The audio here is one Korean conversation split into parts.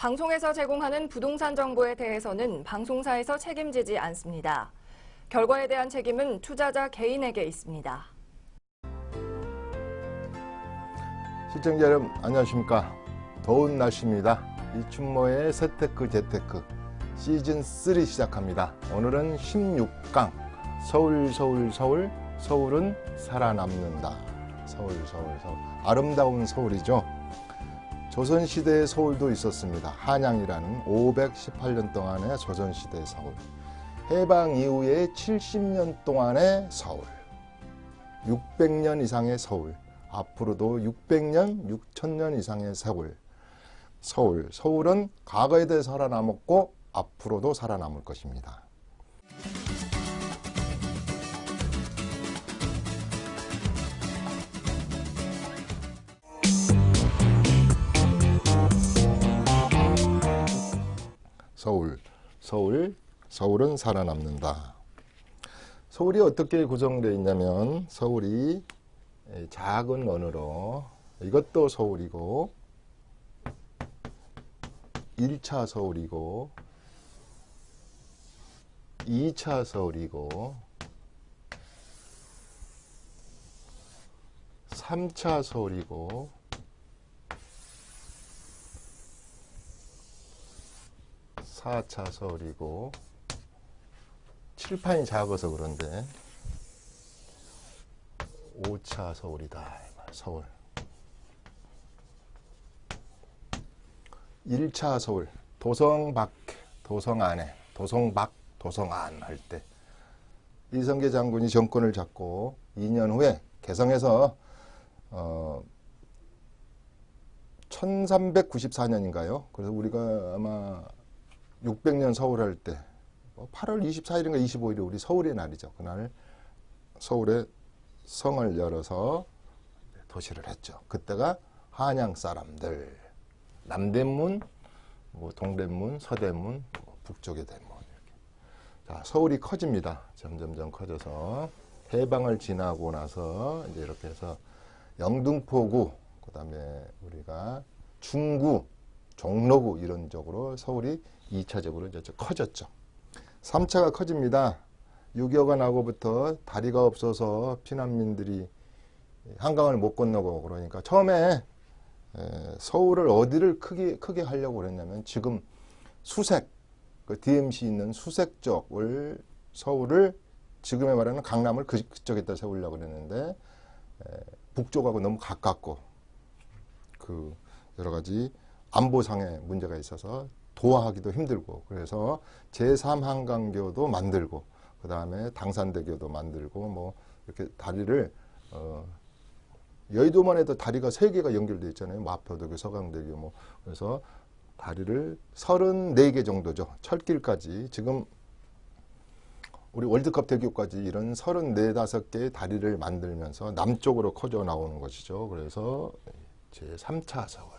방송에서 제공하는 부동산 정보에 대해서는 방송사에서 책임지지 않습니다. 결과에 대한 책임은 투자자 개인에게 있습니다. 시청자 여러분 안녕하십니까. 더운 날씨입니다. 이춘모의 재테크 시즌 3 시작합니다. 오늘은 16강 서울은 살아남는다. 서울 아름다운 서울이죠. 조선시대의 서울도 있었습니다. 한양이라는 518년 동안의 조선시대의 서울, 해방 이후에 70년 동안의 서울, 600년 이상의 서울, 앞으로도 600년, 6000년 이상의 서울은 과거에 대해 살아남았고 앞으로도 살아남을 것입니다. 서울은 살아남는다. 서울이 어떻게 구성되어 있냐면 서울이 작은 원으로 이것도 서울이고 1차 서울이고 2차 서울이고 3차 서울이고 4차 서울이고 칠판이 작아서 그런데 5차 서울이다. 서울 1차 서울 도성 밖, 도성 안에, 도성 밖, 도성 안 할 때 이성계 장군이 정권을 잡고 2년 후에 개성에서 1394년인가요? 그래서 우리가 아마 600년 서울 할 때 8월 24일인가 25일이 우리 서울의 날이죠. 그날 서울에 성을 열어서 도시를 했죠. 그때가 한양 사람들, 남대문, 동대문, 서대문, 북쪽의 대문 이렇게. 자, 서울이 커집니다. 점점점 커져서 해방을 지나고 나서 이제 이렇게 해서 영등포구, 그다음에 우리가 중구, 종로구 이런 쪽으로 서울이 2차적으로 이제 커졌죠. 3차가 커집니다. 6.25가 나고부터 다리가 없어서 피난민들이 한강을 못 건너고 그러니까 처음에 서울을 어디를 크게 하려고 그랬냐면 지금 수색, 그 DMC 있는 수색 쪽을 서울을 지금에 말하는 강남을 그쪽에다 세우려고 그랬는데 북쪽하고 너무 가깝고 그 여러 가지 안보상의 문제가 있어서 도하기도 힘들고 그래서 제3한강교도 만들고 그 다음에 당산대교도 만들고 뭐 이렇게 다리를 여의도만 해도 다리가 3개가 연결되어 있잖아요. 마포대교, 서강대교 뭐 그래서 다리를 34개 정도죠. 철길까지 지금 우리 월드컵 대교까지 이런 34, 5개의 다리를 만들면서 남쪽으로 커져 나오는 것이죠. 그래서 제3차 서울.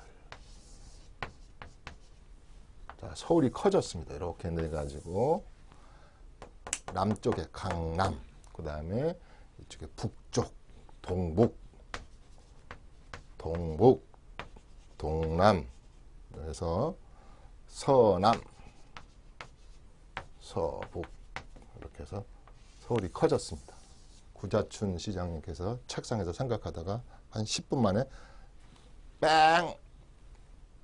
자, 서울이 커졌습니다. 이렇게 내가지고 남쪽에 강남, 그 다음에 이쪽에 북쪽, 동북, 동남, 그래서 서남, 서북 이렇게 해서 서울이 커졌습니다. 구자춘 시장님께서 책상에서 생각하다가 한 10분 만에 뺑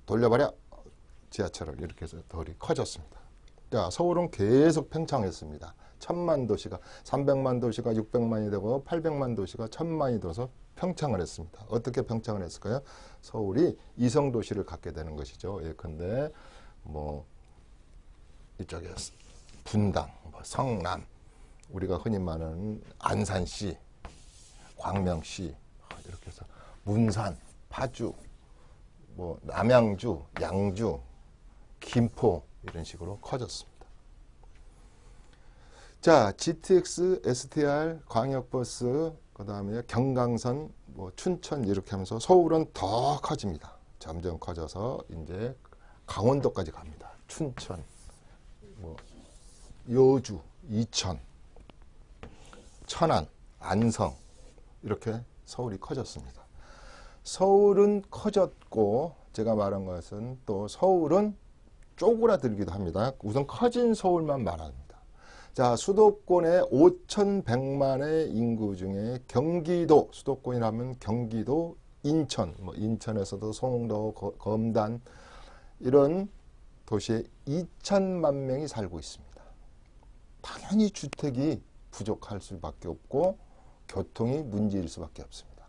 돌려버려 지하철을 이렇게 해서 덜이 커졌습니다. 자, 서울은 계속 팽창했습니다. 1000만 도시가 300만 도시가 600만이 되고 800만 도시가 1000만이 돼서 평창을 했습니다. 어떻게 평창을 했을까요? 서울이 이성도시를 갖게 되는 것이죠. 예컨대 뭐 이쪽에 분당, 뭐 성남, 우리가 흔히 말하는 안산시, 광명시 이렇게 해서 문산, 파주, 뭐 남양주, 양주, 김포 이런 식으로 커졌습니다. 자, GTX, STR, 광역버스, 그 다음에 경강선, 뭐 춘천 이렇게 하면서 서울은 더 커집니다. 점점 커져서 이제 강원도까지 갑니다. 춘천, 뭐 여주, 이천, 천안, 안성 이렇게 서울이 커졌습니다. 서울은 커졌고 제가 말한 것은 또 서울은 쪼그라들기도 합니다. 우선 커진 서울만 말합니다. 자, 수도권의 5,100만의 인구 중에 경기도, 수도권이라면 경기도, 인천, 뭐 인천에서도 송도, 검단 이런 도시에 2천만 명이 살고 있습니다. 당연히 주택이 부족할 수밖에 없고 교통이 문제일 수밖에 없습니다.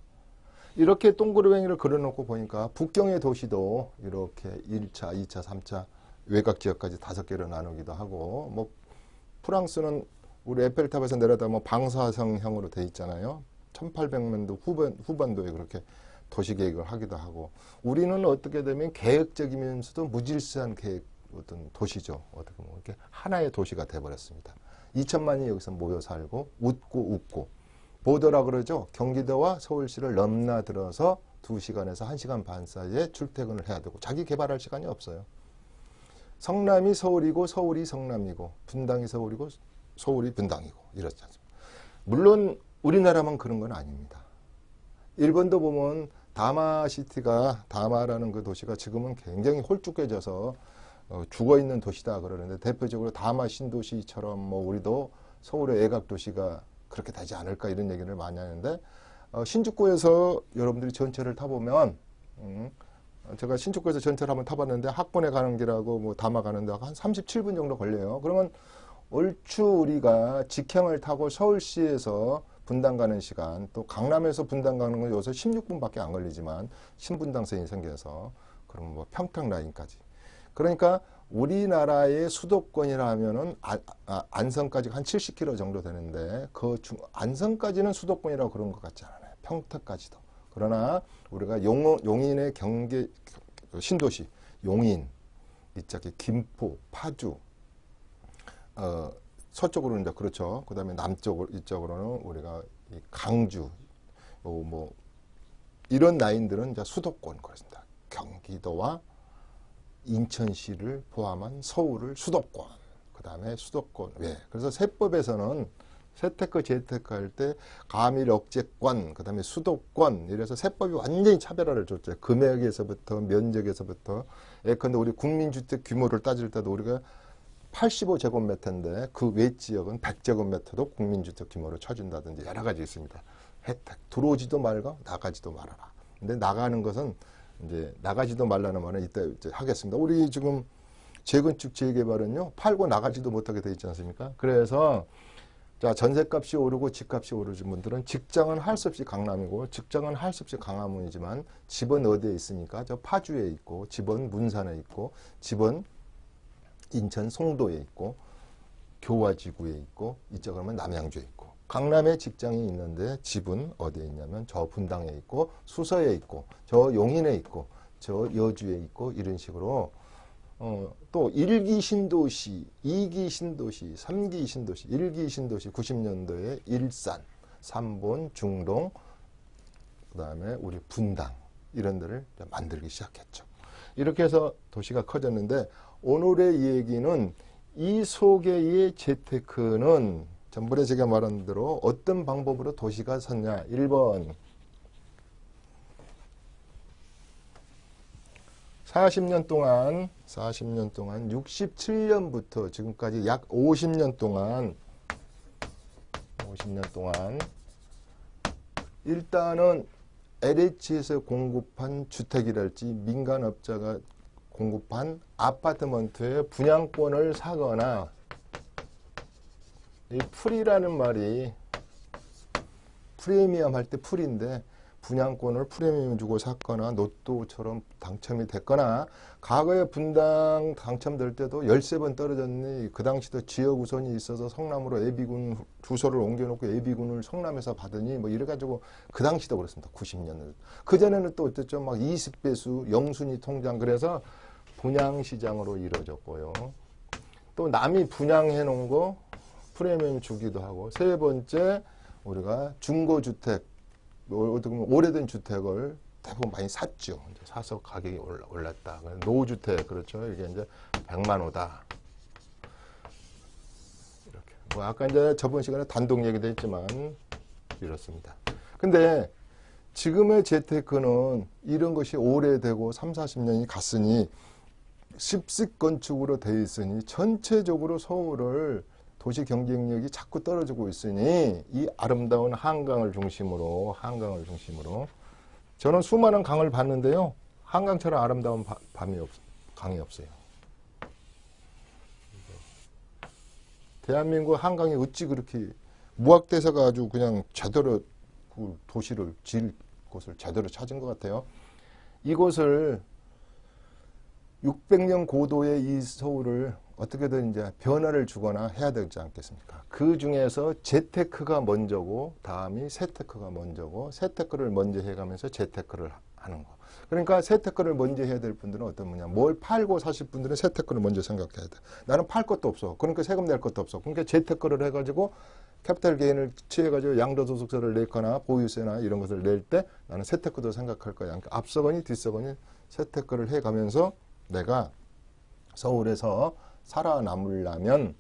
이렇게 동그라미를 그려놓고 보니까 북경의 도시도 이렇게 1차, 2차, 3차 외곽 지역까지 5개로 나누기도 하고, 뭐 프랑스는 우리 에펠탑에서 내려다보면 방사성형으로 돼 있잖아요. 1800년도 후반도에 그렇게 도시 계획을 하기도 하고, 우리는 어떻게 되면 계획적이면서도 무질서한 계획 어떤 도시죠. 어떻게 보면 이렇게 하나의 도시가 돼버렸습니다. 2천만이 여기서 모여 살고 웃고 보더라 그러죠. 경기도와 서울시를 넘나들어서 2시간에서 1시간 반 사이에 출퇴근을 해야 되고 자기 개발할 시간이 없어요. 성남이 서울이고 서울이 성남이고 분당이 서울이고 서울이 분당이고 이렇지 않습니까? 물론 우리나라만 그런 건 아닙니다. 일본도 보면 다마시티가, 다마라는 그 도시가 지금은 굉장히 홀쭉해져서 죽어있는 도시다 그러는데, 대표적으로 다마 신도시처럼 뭐 우리도 서울의 외곽도시가 그렇게 되지 않을까 이런 얘기를 많이 하는데, 신주쿠에서 여러분들이 전철을 타보면 제가 신주쿠에서 전철을 한번 타봤는데 학원에 가는 길하고 뭐 다마 가는 데하고 한 37분 정도 걸려요. 그러면 얼추 우리가 직행을 타고 서울시에서 분당 가는 시간, 또 강남에서 분당 가는 건 요새 16분밖에 안 걸리지만 신분당선이 생겨서 그럼 뭐 평택 라인까지. 그러니까 우리나라의 수도권이라 하면은 안성까지 한 70km 정도 되는데 안성까지는 수도권이라고 그런 것 같지 않아요. 평택까지도. 그러나 우리가 용인의 경계 신도시, 용인, 이쪽에 김포, 파주, 서쪽으로는 이제 그렇죠. 그 다음에 남쪽으로, 이쪽으로는 우리가 이 강주, 뭐 이런 라인들은 이제 수도권 그렇습니다. 경기도와 인천시를 포함한 서울을 수도권, 그 다음에 수도권 외. 그래서 세법에서는 세테크, 재테크 할 때 가밀, 억제권, 그 다음에 수도권, 이래서 세법이 완전히 차별화를 줬죠. 금액에서부터 면적에서부터. 예컨대 우리 국민주택 규모를 따질 때도 우리가 85제곱미터인데 그 외 지역은 100제곱미터도 국민주택 규모로 쳐준다든지 여러 가지 있습니다. 혜택. 들어오지도 말고 나가지도 말아라. 근데 나가는 것은 이제 나가지도 말라는 말은 이따 이제 하겠습니다. 우리 지금 재건축 재개발은요, 팔고 나가지도 못하게 돼 있지 않습니까? 그래서 자, 전세값이 오르고 집값이 오르신 분들은 직장은 할 수 없이 강남이고 직장은 할 수 없이 강화문이지만 집은 어디에 있습니까? 저 파주에 있고 집은 문산에 있고 집은 인천 송도에 있고 교화지구에 있고 이쪽으로 하면 남양주에 있고, 강남에 직장이 있는데 집은 어디에 있냐면 저 분당에 있고 수서에 있고 저 용인에 있고 저 여주에 있고 이런 식으로 또 1기 신도시, 2기 신도시, 3기 신도시, 1기 신도시 90년도에 일산, 삼본, 중동, 그 다음에 우리 분당 이런 데를 만들기 시작했죠. 이렇게 해서 도시가 커졌는데, 오늘의 얘기는 이 속의 재테크는 전번에 제가 말한 대로 어떤 방법으로 도시가 섰냐. 1번 40년 동안 67년부터 지금까지 약 50년 동안 일단은 LH에서 공급한 주택이랄지 민간업자가 공급한 아파트먼트의 분양권을 사거나, 이 풀이라는 말이 프리미엄 할 때 풀인데 분양권을 프리미엄 주고 샀거나 로또처럼 당첨이 됐거나, 과거에 분당 당첨될 때도 13번 떨어졌니, 그 당시도 지역 우선이 있어서 성남으로 예비군 주소를 옮겨놓고 예비군을 성남에서 받으니 뭐 이래가지고 그 당시도 그렇습니다. 90년은. 그전에는 또 어쨌죠. 막 20배수 영순위 통장, 그래서 분양시장으로 이루어졌고요. 또 남이 분양해 놓은 거 프리미엄 주기도 하고, 세 번째 우리가 중고주택, 어떻게 보면 오래된 주택을 대부분 많이 샀죠. 이제 사서 가격이 올랐다. 노후주택, 그렇죠. 이게 이제 100만 호다. 이렇게. 뭐 아까 이제 저번 시간에 단독 얘기도 했지만 이렇습니다. 근데 지금의 재테크는 이런 것이 오래되고 3, 40년이 갔으니 습식 건축으로 되어 있으니 전체적으로 서울을 도시 경쟁력이 자꾸 떨어지고 있으니 이 아름다운 한강을 중심으로 저는 수많은 강을 봤는데요. 한강처럼 아름다운 강이 없어요. 대한민국 한강이 어찌 그렇게 무학대사가 아주 그냥 제대로 그 도시를 지을 곳을 제대로 찾은 것 같아요. 이곳을 600년 고도의 이 서울을 어떻게든 이제 변화를 주거나 해야 되지 않겠습니까? 그 중에서 재테크가 먼저고 다음이 세테크가 먼저고 세테크를 먼저 해가면서 재테크를 하는 거. 그러니까 세테크를 먼저 해야 될 분들은 어떤 분이냐. 뭘 팔고 사실 분들은 세테크를 먼저 생각해야 돼. 나는 팔 것도 없어. 그러니까 세금 낼 것도 없어. 그러니까 재테크를 해가지고 캐피탈 게인을 취해가지고 양도소득세를 냈거나 보유세나 이런 것을 낼 때 나는 세테크도 생각할 거야. 그러니까 앞서거니 뒤서거니 세테크를 해가면서 내가 서울에서 살아남으려면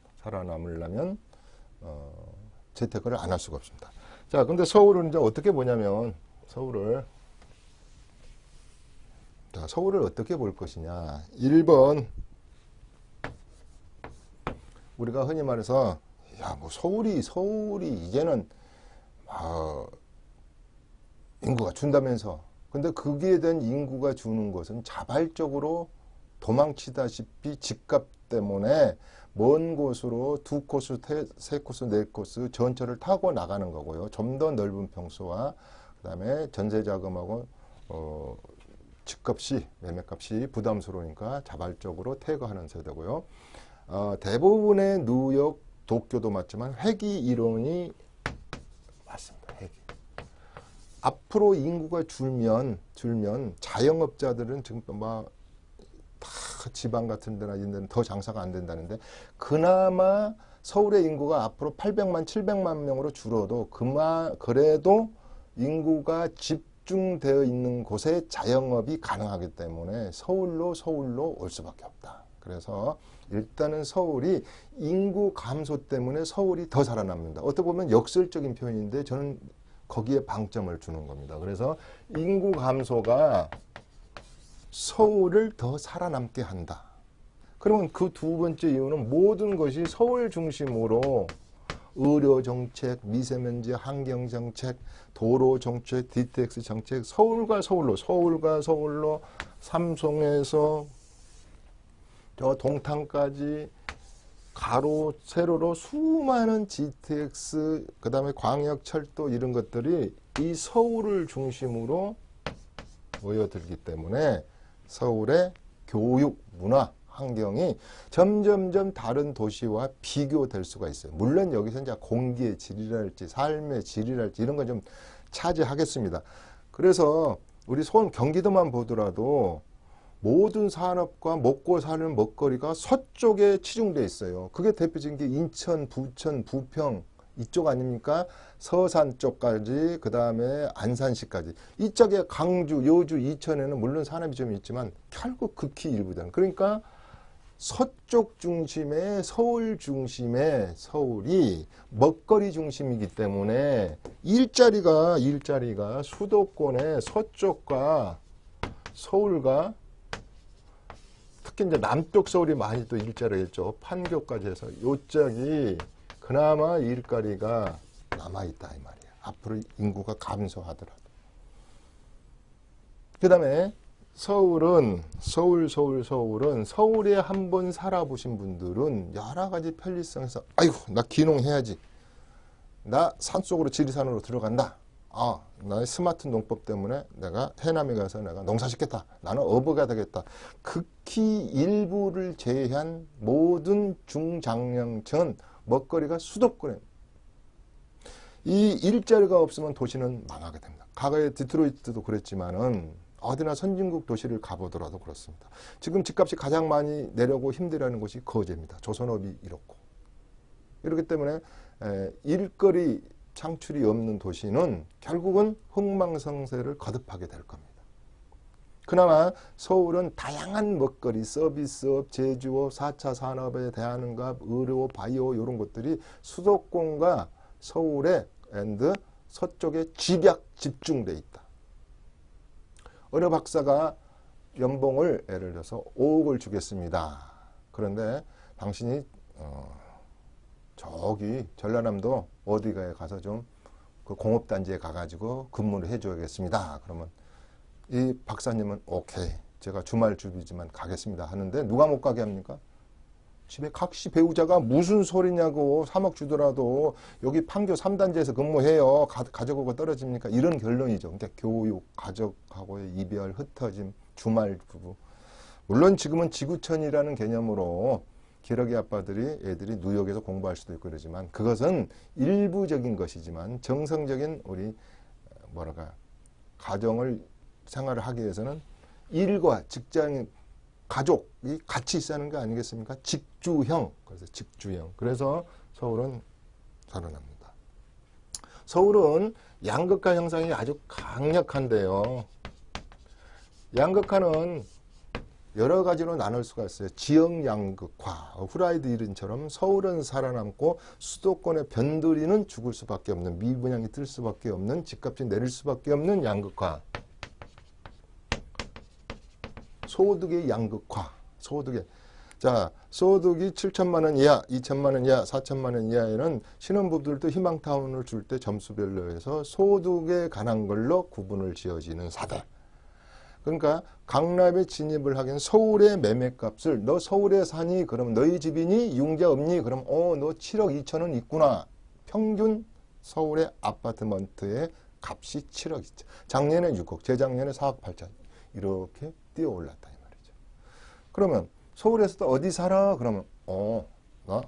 재테크를 안 할 수가 없습니다. 자, 근데 서울은 이제 어떻게 보냐면 서울을 어떻게 볼 것이냐. 1번 우리가 흔히 말해서 야, 뭐 서울이 이제는 인구가 준다면서. 근데 거기에 대한 인구가 주는 것은 자발적으로 도망치다시피 집값 때문에 먼 곳으로 2코스, 3코스, 4코스 전철을 타고 나가는 거고요. 좀 더 넓은 평수와 그다음에 전세 자금하고 집값이 매매값이 부담스러우니까 자발적으로 퇴거하는 세대고요. 대부분의 뉴욕, 도쿄도 맞지만 회귀 이론이 맞습니다. 회귀. 앞으로 인구가 줄면 자영업자들은 지금 막 다 지방 같은 데나 이런 데는 더 장사가 안 된다는데 그나마 서울의 인구가 앞으로 800만, 700만 명으로 줄어도 그래도 인구가 집중되어 있는 곳에 자영업이 가능하기 때문에 서울로 올 수밖에 없다. 그래서 일단은 서울이 인구 감소 때문에 서울이 더 살아납니다. 어떻게 보면 역설적인 표현인데 저는 거기에 방점을 주는 겁니다. 그래서 인구 감소가 서울을 더 살아남게 한다. 그러면 그 두 번째 이유는 모든 것이 서울 중심으로 의료 정책, 미세먼지 환경 정책, 도로 정책, DTX 정책, 서울과 서울로 삼성에서 저 동탄까지 가로 세로로 수많은 GTX 그다음에 광역철도 이런 것들이 이 서울을 중심으로 모여들기 때문에 서울의 교육, 문화, 환경이 점점점 다른 도시와 비교될 수가 있어요. 물론 여기서 이제 공기의 질이랄지 삶의 질이랄지 이런 건 좀 차지하겠습니다. 그래서 우리 경기도만 보더라도 모든 산업과 먹고 사는 먹거리가 서쪽에 치중되어 있어요. 그게 대표적인 게 인천, 부천, 부평 이쪽 아닙니까? 서산 쪽까지 그 다음에 안산시까지 이쪽에 강주, 여주, 이천에는 물론 산업이 좀 있지만 결국 극히 일부잖아요. 그러니까 서쪽 중심의 서울 중심의 서울이 먹거리 중심이기 때문에 일자리가 수도권의 서쪽과 서울과 특히 이제 남쪽 서울이 많이 또 일자리가 있죠. 판교까지 해서 요짝이 그나마 일거리가 남아있다 이 말이에요. 앞으로 인구가 감소하더라도. 그 다음에 서울은 서울에 한번 살아보신 분들은 여러 가지 편리성에서 아이고 나 귀농해야지. 나 산속으로 지리산으로 들어간다. 나의 스마트 농법 때문에 내가 해남에 가서 내가 농사 짓겠다. 나는 어부가 되겠다. 극히 일부를 제외한 모든 중장년층은 먹거리가 수도권에 이 일자리가 없으면 도시는 망하게 됩니다. 과거에 디트로이트도 그랬지만은 어디나 선진국 도시를 가보더라도 그렇습니다. 지금 집값이 가장 많이 내려고 힘들어하는 곳이 거제입니다. 조선업이 이렇고 이렇기 때문에 일거리 창출이 없는 도시는 결국은 흥망성쇠를 거듭하게 될 겁니다. 그나마 서울은 다양한 먹거리, 서비스업, 제조업, 4차 산업에 대한 것, 의료, 바이오 이런 것들이 수도권과 서울의 서쪽에 집약 집중돼 있다. 어느 박사가 연봉을 예를 들어서 5억을 주겠습니다. 그런데 당신이 저기 전라남도 어디가에 가서 좀 그 공업단지에 가가지고 근무를 해줘야겠습니다. 그러면 이 박사님은 오케이, 제가 주말주비지만 가겠습니다 하는데 누가 못 가게 합니까? 집에 각시 배우자가 무슨 소리냐고, 3억 주더라도 여기 판교 3단지에서 근무해요. 가족하고 떨어집니까? 이런 결론이죠. 그러니까 교육, 가족하고의 이별, 흩어짐, 주말주부. 물론 지금은 지구촌이라는 개념으로 기러기 아빠들이 애들이 뉴욕에서 공부할 수도 있고 그러지만 그것은 일부적인 것이지만 정성적인 우리 가정을 생활을 하기 위해서는 일과 직장, 가족이 같이 있어야 하는 거 아니겠습니까? 직주형. 그래서 직주형. 그래서 서울은 살아납니다. 서울은 양극화 형상이 아주 강력한데요. 양극화는 여러 가지로 나눌 수가 있어요. 지역 양극화, 후라이드 이른처럼 서울은 살아남고 수도권의 변두리는 죽을 수밖에 없는, 미분양이 뜰 수밖에 없는, 집값이 내릴 수밖에 없는 양극화. 소득의 양극화. 소득이 7천만 원 이하, 2천만 원 이하, 4천만 원 이하에는 신혼부부들도 희망타운을 줄 때 점수별로 해서 소득에 관한 걸로 구분을 지어지는 사대. 그러니까 강남에 진입을 하기엔 서울의 매매값을, 너 서울에 사니? 그러면 너희 집이니? 융자 없니? 그럼 너 7억 2천은 있구나. 평균 서울의 아파트먼트의 값이 7억 2천. 작년에 6억, 재작년에 4억 8천. 이렇게 뛰어올랐다 이 말이죠. 그러면 서울에서도 어디 살아? 그러면 나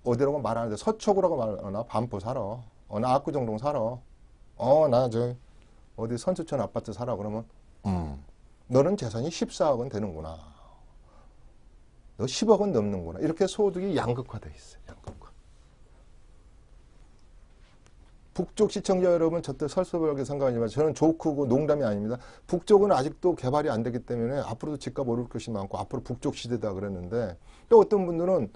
어디라고 말 안 하는데 서초구라고 말하나? 반포 살아. 나 압구정동 살아. 나 어디 선수촌 아파트 살아. 그러면 너는 재산이 14억은 되는구나. 너 10억은 넘는구나. 이렇게 소득이 양극화되어 있어요. 양극화. 북쪽 시청자 여러분, 저때 설서별하게 생각하지만 저는 조크고 농담이 아닙니다. 북쪽은 아직도 개발이 안 되기 때문에 앞으로도 집값 오를 것이 많고 앞으로 북쪽 시대다 그랬는데, 또 어떤 분들은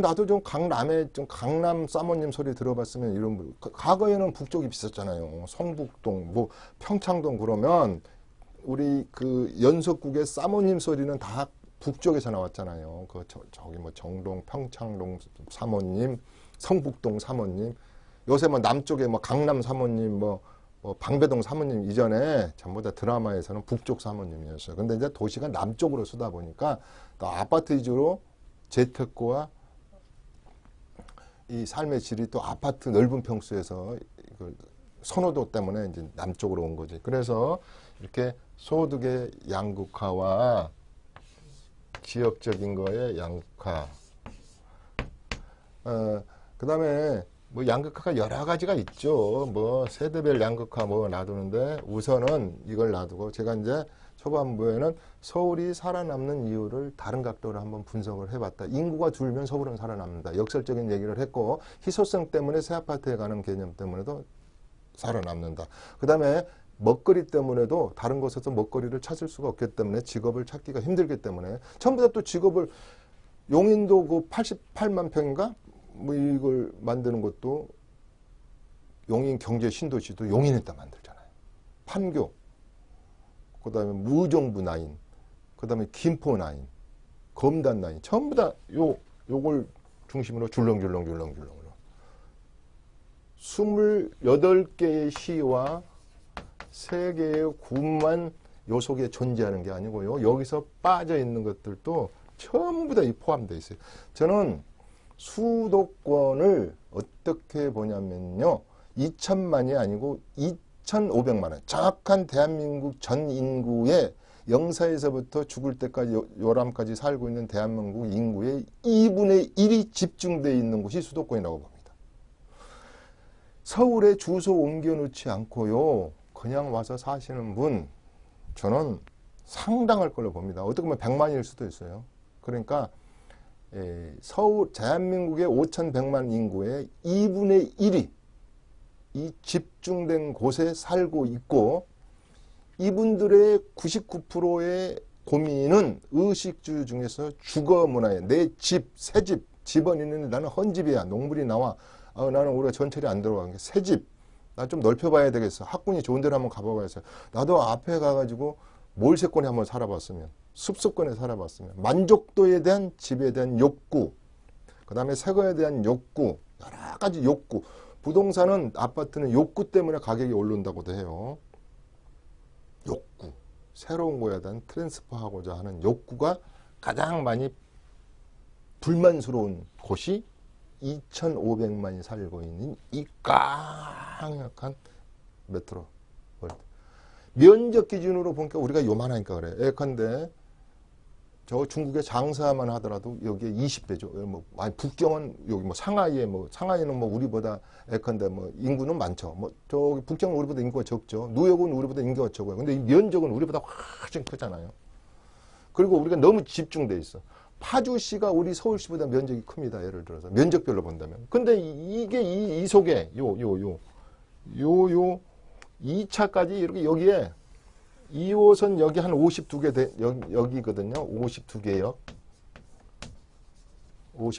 나도 좀 강남 사모님 소리 들어봤으면 이런 분. 과거에는 북쪽이 비쌌잖아요. 성북동, 평창동 그러면 우리 그 연속국의 사모님 소리는 다 북쪽에서 나왔잖아요. 저기 정동, 평창동 사모님, 성북동 사모님. 요새 남쪽에 강남 사모님, 방배동 사모님 이전에 전부 다 드라마에서는 북쪽 사모님이었어요. 근데 이제 도시가 남쪽으로 쓰다 보니까 또 아파트 위주로 재테크와 이 삶의 질이 또 아파트 넓은 평수에서 선호도 때문에 이제 남쪽으로 온 거지. 그래서 이렇게 소득의 양극화와 지역적인 거의 양극화. 그 다음에 양극화가 여러 가지가 있죠. 세대별 양극화 놔두는데 우선은 이걸 놔두고 제가 이제 초반부에는 서울이 살아남는 이유를 다른 각도로 한번 분석을 해봤다. 인구가 줄면 서울은 살아남는다. 역설적인 얘기를 했고 희소성 때문에 새 아파트에 가는 개념 때문에도 살아남는다. 그 다음에 먹거리 때문에도 다른 곳에서 먹거리를 찾을 수가 없기 때문에 직업을 찾기가 힘들기 때문에 전부 다 또 직업을 용인도 88만 평인가? 이걸 만드는 것도 용인 경제 신도시도 용인에다 만들잖아요. 판교, 그 다음에 무정부 라인, 그 다음에 김포 라인, 검단 라인, 전부 다 요걸 중심으로 줄렁줄렁 28개의 시와 3개의 구만 요 속에 존재하는 게 아니고요. 여기서 빠져 있는 것들도 전부 다 포함되어 있어요. 저는 수도권을 어떻게 보냐면요. 2천만이 아니고 2,500만 원. 정확한 대한민국 전 인구의 0세에서부터 죽을 때까지 요람까지 살고 있는 대한민국 인구의 2분의 1이 집중되어 있는 곳이 수도권이라고 봅니다. 서울에 주소 옮겨놓지 않고요. 그냥 와서 사시는 분 저는 상당할 걸로 봅니다. 어떻게 보면 100만일 수도 있어요. 그러니까 대한민국의 5,100만 인구의 2분의 1이 이 집중된 곳에 살고 있고 이분들의 99%의 고민은 의식주 중에서 주거 문화에 내 집, 새 집, 집은 있는데 나는 헌집이야. 농물이 나와. 나는 올해 전철이 안 들어가는 게 새 집. 나 좀 넓혀봐야 되겠어. 학군이 좋은 데로 한번 가봐야겠어. 나도 앞에 가가지고 몰세권에 한번 살아봤으면, 숲속권에 살아봤으면, 만족도에 대한 집에 대한 욕구, 그 다음에 새거에 대한 욕구, 여러 가지 욕구. 부동산은, 아파트는 욕구 때문에 가격이 오른다고도 해요. 욕구. 새로운 거에 대한 트랜스퍼하고자 하는 욕구가 가장 많이 불만스러운 곳이 2,500만이 살고 있는 이 강력한 메트로 월드. 면적 기준으로 보니까 우리가 요만하니까 그래. 예컨대 저 중국에 장사만 하더라도 여기에 20배죠. 뭐 아니 북경은 여기 뭐 상하이에 뭐 상하이는 뭐 우리보다 예컨대 뭐 인구는 많죠. 뭐 저기 북경은 우리보다 인구가 적죠. 뉴욕은 우리보다 인구가 적어요. 근데 이 면적은 우리보다 훨씬 크잖아요. 그리고 우리가 너무 집중돼 있어. 파주시가 우리 서울시보다 면적이 큽니다. 예를 들어서 면적별로 본다면. 근데 이게 이 속에 요 2차까지 이렇게 여기에 2호선 여기 한 52개 여기거든요. 52개역.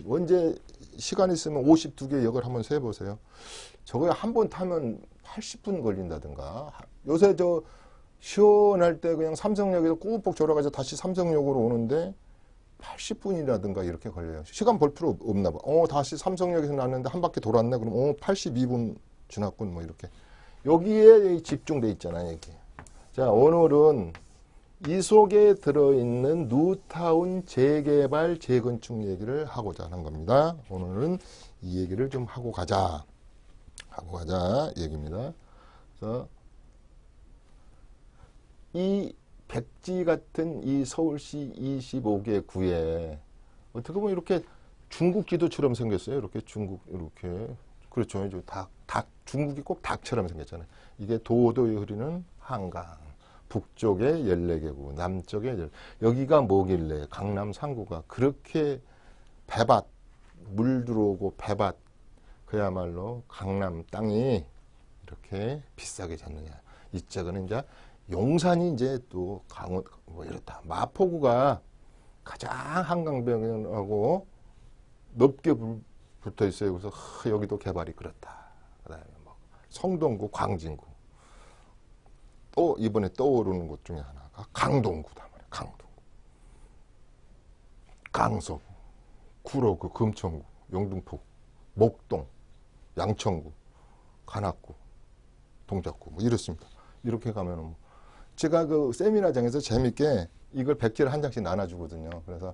언제 시간 있으면 52개 역을 한번 세 보세요. 저거에 한 번 타면 80분 걸린다든가. 요새 저 시원할 때 그냥 삼성역에서 꾹꾹 졸아가지고 다시 삼성역으로 오는데 80분이라든가 이렇게 걸려요. 시간 볼 필요 없나 봐. 다시 삼성역에서 났는데 한 바퀴 돌았네. 그럼 82분 지났군. 뭐 이렇게. 여기에 집중돼 있잖아요. 이게. 자, 오늘은 이 속에 들어있는 뉴타운 재개발, 재건축 얘기를 하고자 하는 겁니다. 오늘은 이 얘기를 좀 하고 가자 얘기입니다. 그래서 이 백지 같은 이 서울시 25개 구에 어떻게 보면 이렇게 중국 지도처럼 생겼어요. 이렇게 중국, 이렇게. 그렇죠. 이제 닭, 중국이 꼭 닭처럼 생겼잖아요. 이게 도도에 흐르는 한강. 북쪽에 14개구, 남쪽에 여기가 뭐길래 강남 상구가 그렇게 배밭, 물 들어오고 배밭, 그야말로 강남 땅이 이렇게 비싸게 졌느냐. 이쪽은 이제 용산이 이제 또 강원, 뭐 이렇다. 마포구가 가장 한강변하고 높게 붙어 있어요. 그래서 여기도 개발이 그렇다. 그 다음에 뭐 성동구, 광진구. 또 이번에 떠오르는 곳 중에 하나가 강동구다 말이야. 강동구, 강서구, 구로구, 금천구, 영등포, 목동, 양천구, 관악구, 동작구 뭐 이렇습니다. 이렇게 가면은 제가 그 세미나장에서 재밌게 이걸 백지를 한 장씩 나눠주거든요. 그래서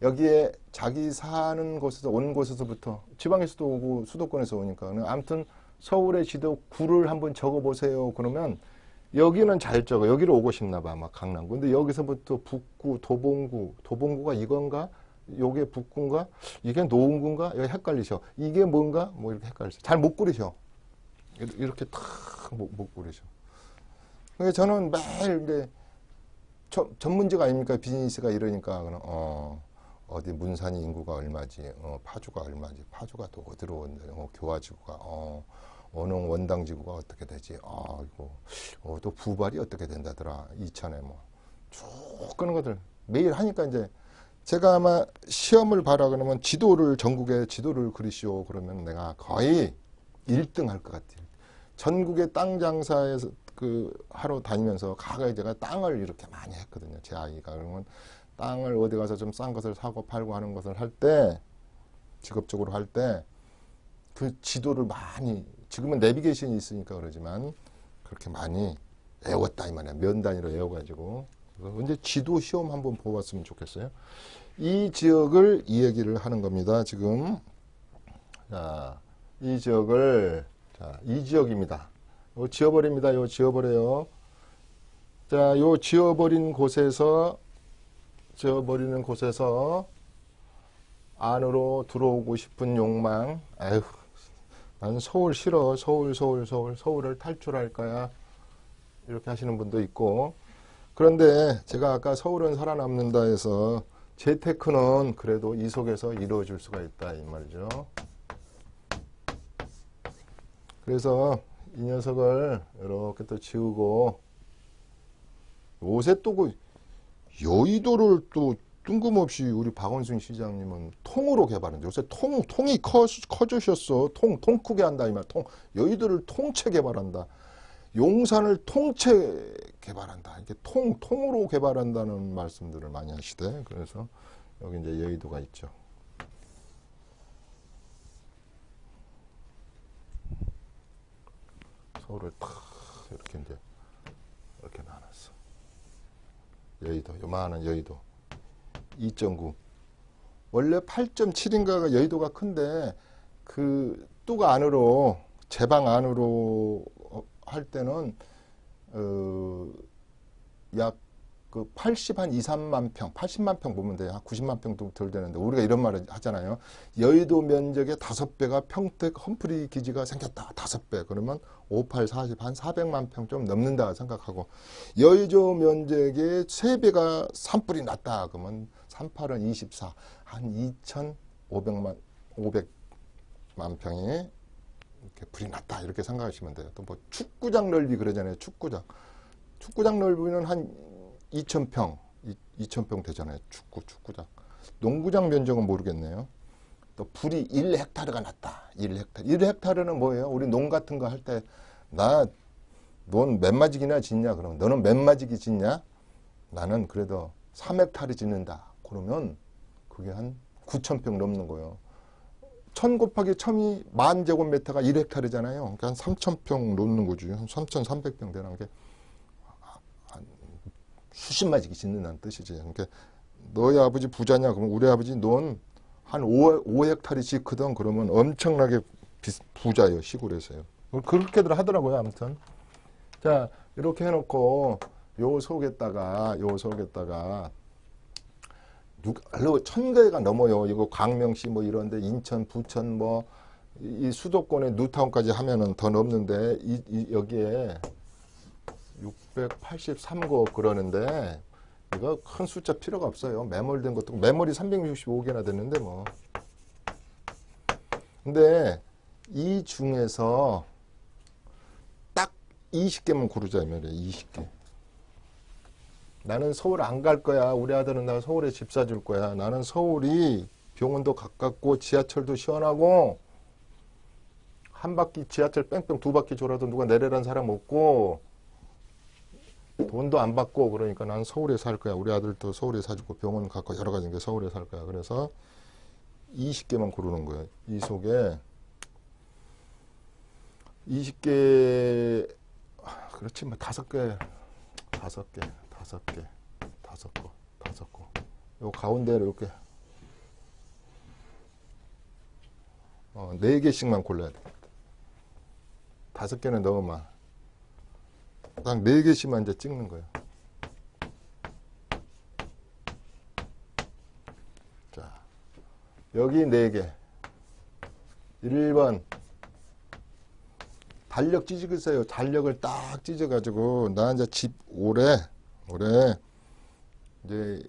여기에 자기 사는 곳에서 온 곳에서부터 지방에서도 오고 수도권에서 오니까 아무튼 서울의 지도 구를 한번 적어보세요. 그러면 여기는 잘 적어. 여기로 오고 싶나 봐. 막 강남구. 근데 여기서부터 북구, 도봉구가 이건가? 요게 북구인가? 이게 노원구인가? 여기 헷갈리셔. 이게 뭔가? 뭐 이렇게 헷갈리셔. 잘 못 그리셔. 이렇게 탁 못 그리셔. 그러니까 저는 매일 이제 전문직 아닙니까? 비즈니스가 이러니까 어디 문산이 인구가 얼마지? 파주가 얼마지? 파주가 또 어디로 온다? 교화지구가 어느 원당지구가 어떻게 되지? 이거 또 부발이 어떻게 된다더라. 이천에 뭐 쭉 그런 것들 매일 하니까 이제 제가 아마 시험을 봐라 그러면 전국의 지도를 그리시오 그러면 내가 거의 1등 할 것 같아요. 전국의 땅 장사에서 하러 다니면서 가까이 제가 땅을 이렇게 많이 했거든요. 제 아이가. 그러면 땅을 어디 가서 좀 싼 것을 사고 팔고 하는 것을 할 때, 직업적으로 할 때, 그 지도를 많이, 지금은 내비게이션이 있으니까 그러지만, 그렇게 많이 외웠다, 이 말이야. 면 단위로 외워가지고. 그래서 언제 지도 시험 한번 보았으면 좋겠어요. 이 지역을 이 얘기를 하는 겁니다, 지금. 자, 이 지역을, 자, 이 지역입니다. 요 지어버립니다. 요 지어버려요. 자, 요 지어버리는 곳에서 안으로 들어오고 싶은 욕망. 아휴, 난 서울 싫어. 서울을 탈출할 거야. 이렇게 하시는 분도 있고. 그런데 제가 아까 서울은 살아남는다 해서 재테크는 그래도 이 속에서 이루어질 수가 있다 이 말이죠. 그래서 이 녀석을 이렇게 또 지우고 요새 또 그 여의도를 또 뜬금없이 우리 박원순 시장님은 통으로 개발하는데 요새 통이 커주셨어. 통 크게 한다 이 말. 여의도를 통째 개발한다. 용산을 통째 개발한다. 이게 통으로 개발한다는 말씀들을 많이 하시대. 그래서 여기 이제 여의도가 있죠. 서울을 탁 이렇게 이제 이렇게 나눴어. 여의도, 요만한 여의도 2.9. 원래 8.7인가가 여의도가 큰데 그 뚝 안으로 제방 안으로 할 때는 약 그 80 한 2, 3만 평, 80만 평 보면 돼요. 한 90만 평도 덜 되는데 우리가 이런 말을 하잖아요. 여의도 면적의 5배가 평택 험프리 기지가 생겼다. 5배. 그러면 5, 8, 40, 한 400만 평 좀 넘는다 생각하고 여의도 면적의 3배가 산불이 났다. 그러면 3, 8은 24, 한 2,500만 평이 이렇게 불이 났다. 이렇게 생각하시면 돼요. 또 뭐 축구장 넓이 그러잖아요. 축구장 넓이는 한 2,000평, 2,000평 되잖아요. 축구장. 농구장 면적은 모르겠네요. 또 불이 1헥타르가 났다. 1헥타르. 1헥타르는 뭐예요? 우리 농 같은 거 할 때, 넌 몇 마지기나 짓냐? 그러면 너는 몇 마지기 짓냐? 나는 그래도 3헥타르 짓는다. 그러면 그게 한 9,000평 넘는 거예요. 1000 곱하기 1000이 10,000제곱미터가 1헥타르잖아요. 그러니까 한 3,000평 넘는 거지. 한 3,300평 되는 게 수십 마지기 짓는다는 뜻이지. 그러니까 너희 아버지 부자냐? 그러면 우리 아버지 넌 한 5헥타르 짓거든. 그러면 엄청나게 부자예요. 시골에서요. 그렇게들 하더라고요. 아무튼. 자, 이렇게 해놓고 요 속에다가 1,000개가 넘어요. 이거 광명시 뭐 이런데 인천, 부천 뭐 이 수도권의 뉴타운까지 하면은 더 넘는데 여기에 683거 그러는데 이거 큰 숫자 필요가 없어요. 매몰된 것도 매몰이 365개나 됐는데 뭐. 근데 이 중에서 딱 20개만 고르자 이 말이에요. 20개. 나는 서울 안 갈 거야. 우리 아들은 나 서울에 집 사줄 거야. 나는 서울이 병원도 가깝고 지하철도 시원하고 한 바퀴 지하철 뺑뺑 2바퀴 돌아도 누가 내려라는 사람 없고 돈도 안 받고 그러니까 난 서울에 살 거야. 우리 아들도 서울에 사주고 병원 갖고 여러 가지인데 서울에 살 거야. 그래서 20개만 고르는 거예요. 이 속에 20개 그렇지 뭐 5개. 요 가운데로 이렇게 4개씩만 골라야 돼. 5개는 너무 많아. 딱 4개씩만 이제 찍는 거예요. 자, 여기 4개. 1번. 달력 찢으세요. 달력을 딱 찢어가지고, 나 이제 집 올해, 이제,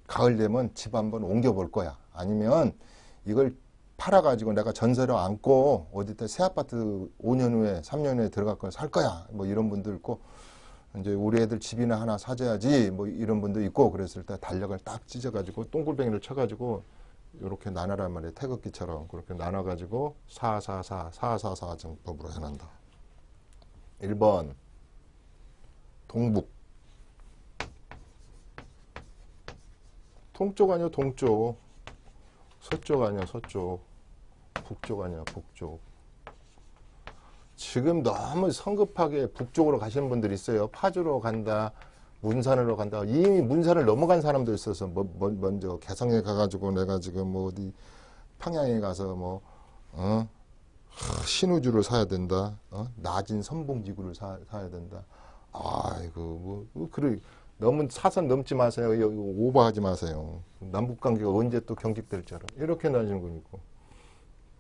가을 되면 집 한번 옮겨볼 거야. 아니면 이걸 팔아가지고 내가 전세로 안고 어디다 새 아파트 5년 후에 3년 후에 들어갈 거야 살 거야 뭐 이런 분도 있고 이제 우리 애들 집이나 하나 사줘야지 뭐 이런 분도 있고 그랬을 때 달력을 딱 찢어가지고 똥굴뱅이를 쳐가지고 이렇게 나눠란 말이에요. 태극기처럼 그렇게 나눠가지고 444 정법으로 해놓는다. 1번 동북 동쪽 아니요 동쪽 서쪽 아니요 서쪽 북쪽 아니야 북쪽. 지금 너무 성급하게 북쪽으로 가시는 분들이 있어요. 파주로 간다 문산으로 간다. 이미 문산을 넘어간 사람도 있어서 먼저 개성에 가가지고 내가 지금 뭐 어디 평양에 가서 신우주를 사야 된다. 낮은 선봉지구를 사야 된다. 아이고 그래 너무 사선 넘지 마세요. 오버하지 마세요. 남북관계가 언제 또 경직될 줄 알아. 이렇게 나지는 거니까.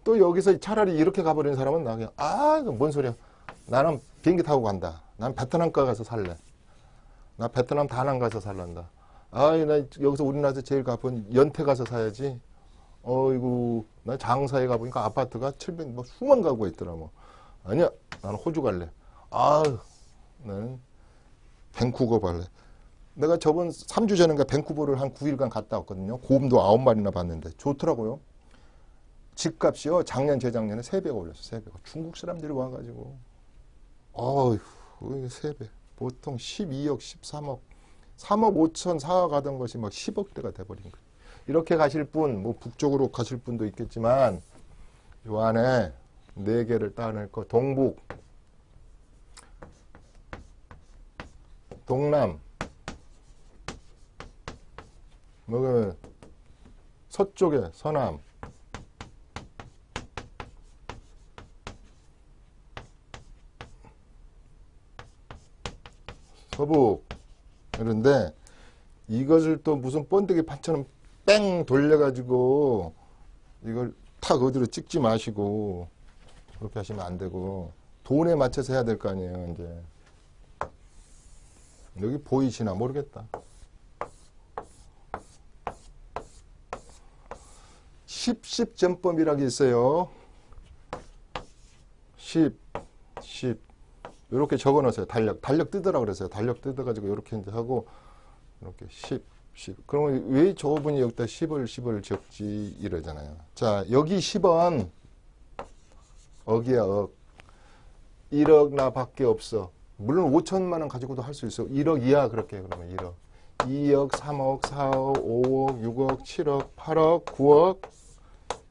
또 여기서 차라리 이렇게 가버리는 사람은 나 그냥 이거 뭔 소리야. 나는 비행기 타고 간다. 난 베트남 가서 살래. 나 베트남 다낭 가서 살란다. 나 여기서 우리나라에서 제일 가본 연태 가서 사야지. 어이구 나 장사에 가보니까 아파트가 700 뭐 수만 가구가 있더라 뭐. 아니야 나는 호주 갈래. 나는 밴쿠버 갈래. 내가 저번 3주 전인가 밴쿠버를 한 9일간 갔다 왔거든요. 곰도 9마리나 봤는데 좋더라고요. 집값이요 작년 재작년에 3배가 올렸어. 3배가. 중국 사람들이 와가지고 어휴, 3배. 보통 12억, 13억, 3억 5천 사가던 것이 막 10억대가 돼버린 거예요. 이렇게 가실 분, 뭐 북쪽으로 가실 분도 있겠지만, 요 안에 4개를 따낼 거, 동북, 동남, 뭐, 서쪽에 서남, 서북, 그런데 이것을 또 무슨 번데기 판처럼 뺑 돌려가지고 이걸 탁 어디로 찍지 마시고 그렇게 하시면 안 되고 돈에 맞춰서 해야 될 거 아니에요. 이제 여기 보이시나 모르겠다. 10전법이라고 있어요. 10 이렇게 적어 놓으세요. 달력 뜨더라고 그랬어요. 달력 뜯어가지고 이렇게 이제 하고 이렇게 10 그러면 왜 저분이 여기다 10을 적지 이러잖아요. 자, 여기 10원 억이야, 억. 1억 나 밖에 없어. 물론 5천만 원 가지고도 할 수 있어. 1억 이하 그렇게 그러면 1억. 2억, 3억, 4억, 5억, 6억, 7억, 8억, 9억,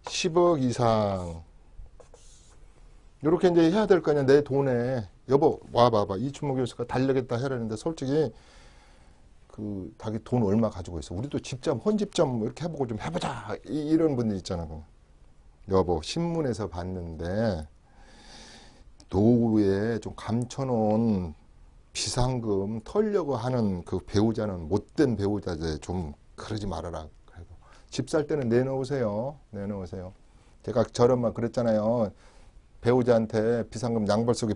10억 이상. 이렇게 이제 해야 될 거 아니야. 내 돈에. 여보, 와봐봐. 이춘모 교수가 달려겠다 해라는데 솔직히 그 자기 돈 얼마 가지고 있어. 우리도 집점, 헌집점 이렇게 해보고 좀 해보자. 이런 분들 있잖아. 여보, 신문에서 봤는데 노후에 좀 감춰놓은 비상금 털려고 하는 그 배우자는 못된 배우자들 좀 그러지 말아라. 그래도 집 살 때는 내놓으세요. 내놓으세요. 제가 저런만 그랬잖아요. 배우자한테 비상금 양발 속에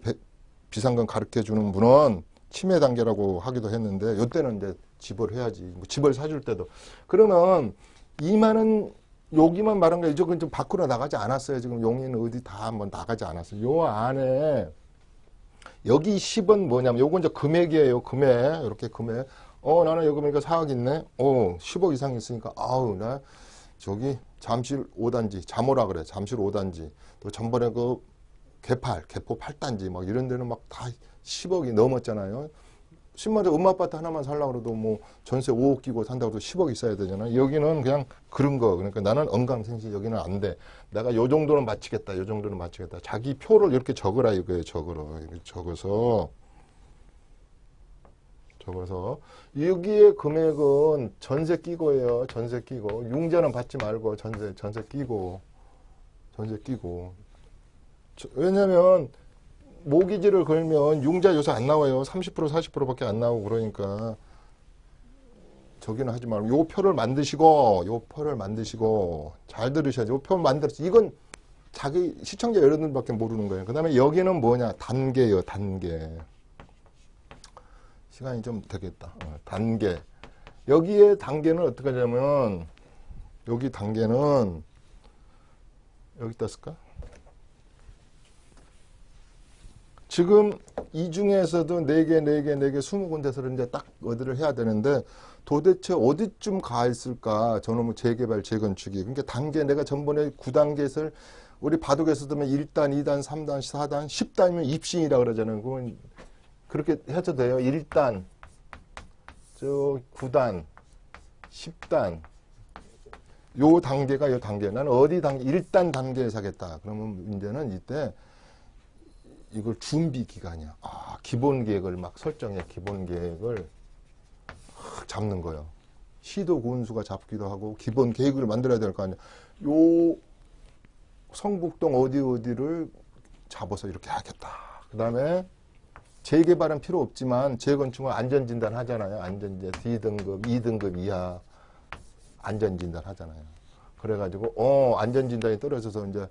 비상금 가르쳐 주는 분은 치매 단계라고 하기도 했는데 이때는 이제 집을 해야지. 뭐 집을 사줄 때도 그러면 2만원 여기만 말한 거예요. 이쪽은 좀 밖으로 나가지 않았어요. 지금 용인 어디 다 한번 나가지 않았어요. 요 안에 여기 10은 뭐냐면 요건 이제 금액이에요. 금액 이렇게 금액. 나는 여기 보니까 4억 있네. 10억 이상 있으니까 아우 나 저기 잠실 5단지 잠오라 그래. 잠실 5단지 또 전번에 그 개포 8단지 막 이런 데는 막 다 10억이 넘었잖아요. 10만 원 음아파트 하나만 살려고 해도 뭐 전세 5억 끼고 산다고 해도 10억 있어야 되잖아요. 여기는 그냥 그런 거. 그러니까 나는 언강생시 여기는 안 돼. 내가 요 정도는 마치겠다. 요 정도는 마치겠다. 자기 표를 이렇게 적으라 이거예요. 이렇게 적어서 여기에 금액은 전세 끼고예요. 전세 끼고 융자는 받지 말고 전세 끼고 왜냐면 모기지를 걸면 융자 요새 안 나와요. 30% 40%밖에 안 나오고 그러니까 저기는 하지 말고 요 표를 만드시고 잘 들으셔야죠. 요 표 만들었지. 이건 자기 시청자 여러분들밖에 모르는 거예요. 그 다음에 여기는 뭐냐? 단계예요. 단계. 시간이 좀 되겠다. 단계. 여기에 단계는 어떻게 하냐면 여기 단계는 여기다 쓸까? 지금 이 중에서도 4개, 20군데서 이제 딱 어디를 해야 되는데 도대체 어디쯤 가 있을까? 저놈의 재개발, 재건축이. 그러니까 단계, 내가 전번에 9단계에서 우리 바둑에서 보면 1단, 2단, 3단, 4단, 10단이면 입신이라 그러잖아요. 그건 그렇게 해도 돼요. 1단, 9단, 10단. 요 단계가 요 단계. 나는 어디 단계? 1단 단계에서 하겠다. 그러면 문제는 이때 이걸 준비 기간이야. 기본 계획을 막 설정해. 기본 계획을 잡는 거예요. 시도 군수가 잡기도 하고 기본 계획을 만들어야 될 거 아니야. 요 성북동 어디를 잡아서 이렇게 하겠다. 그 다음에 재개발은 필요 없지만 재건축은 안전진단 하잖아요. 안전진단 D등급, 2등급 이하 안전진단 하잖아요. 그래가지고 안전진단이 떨어져서 이제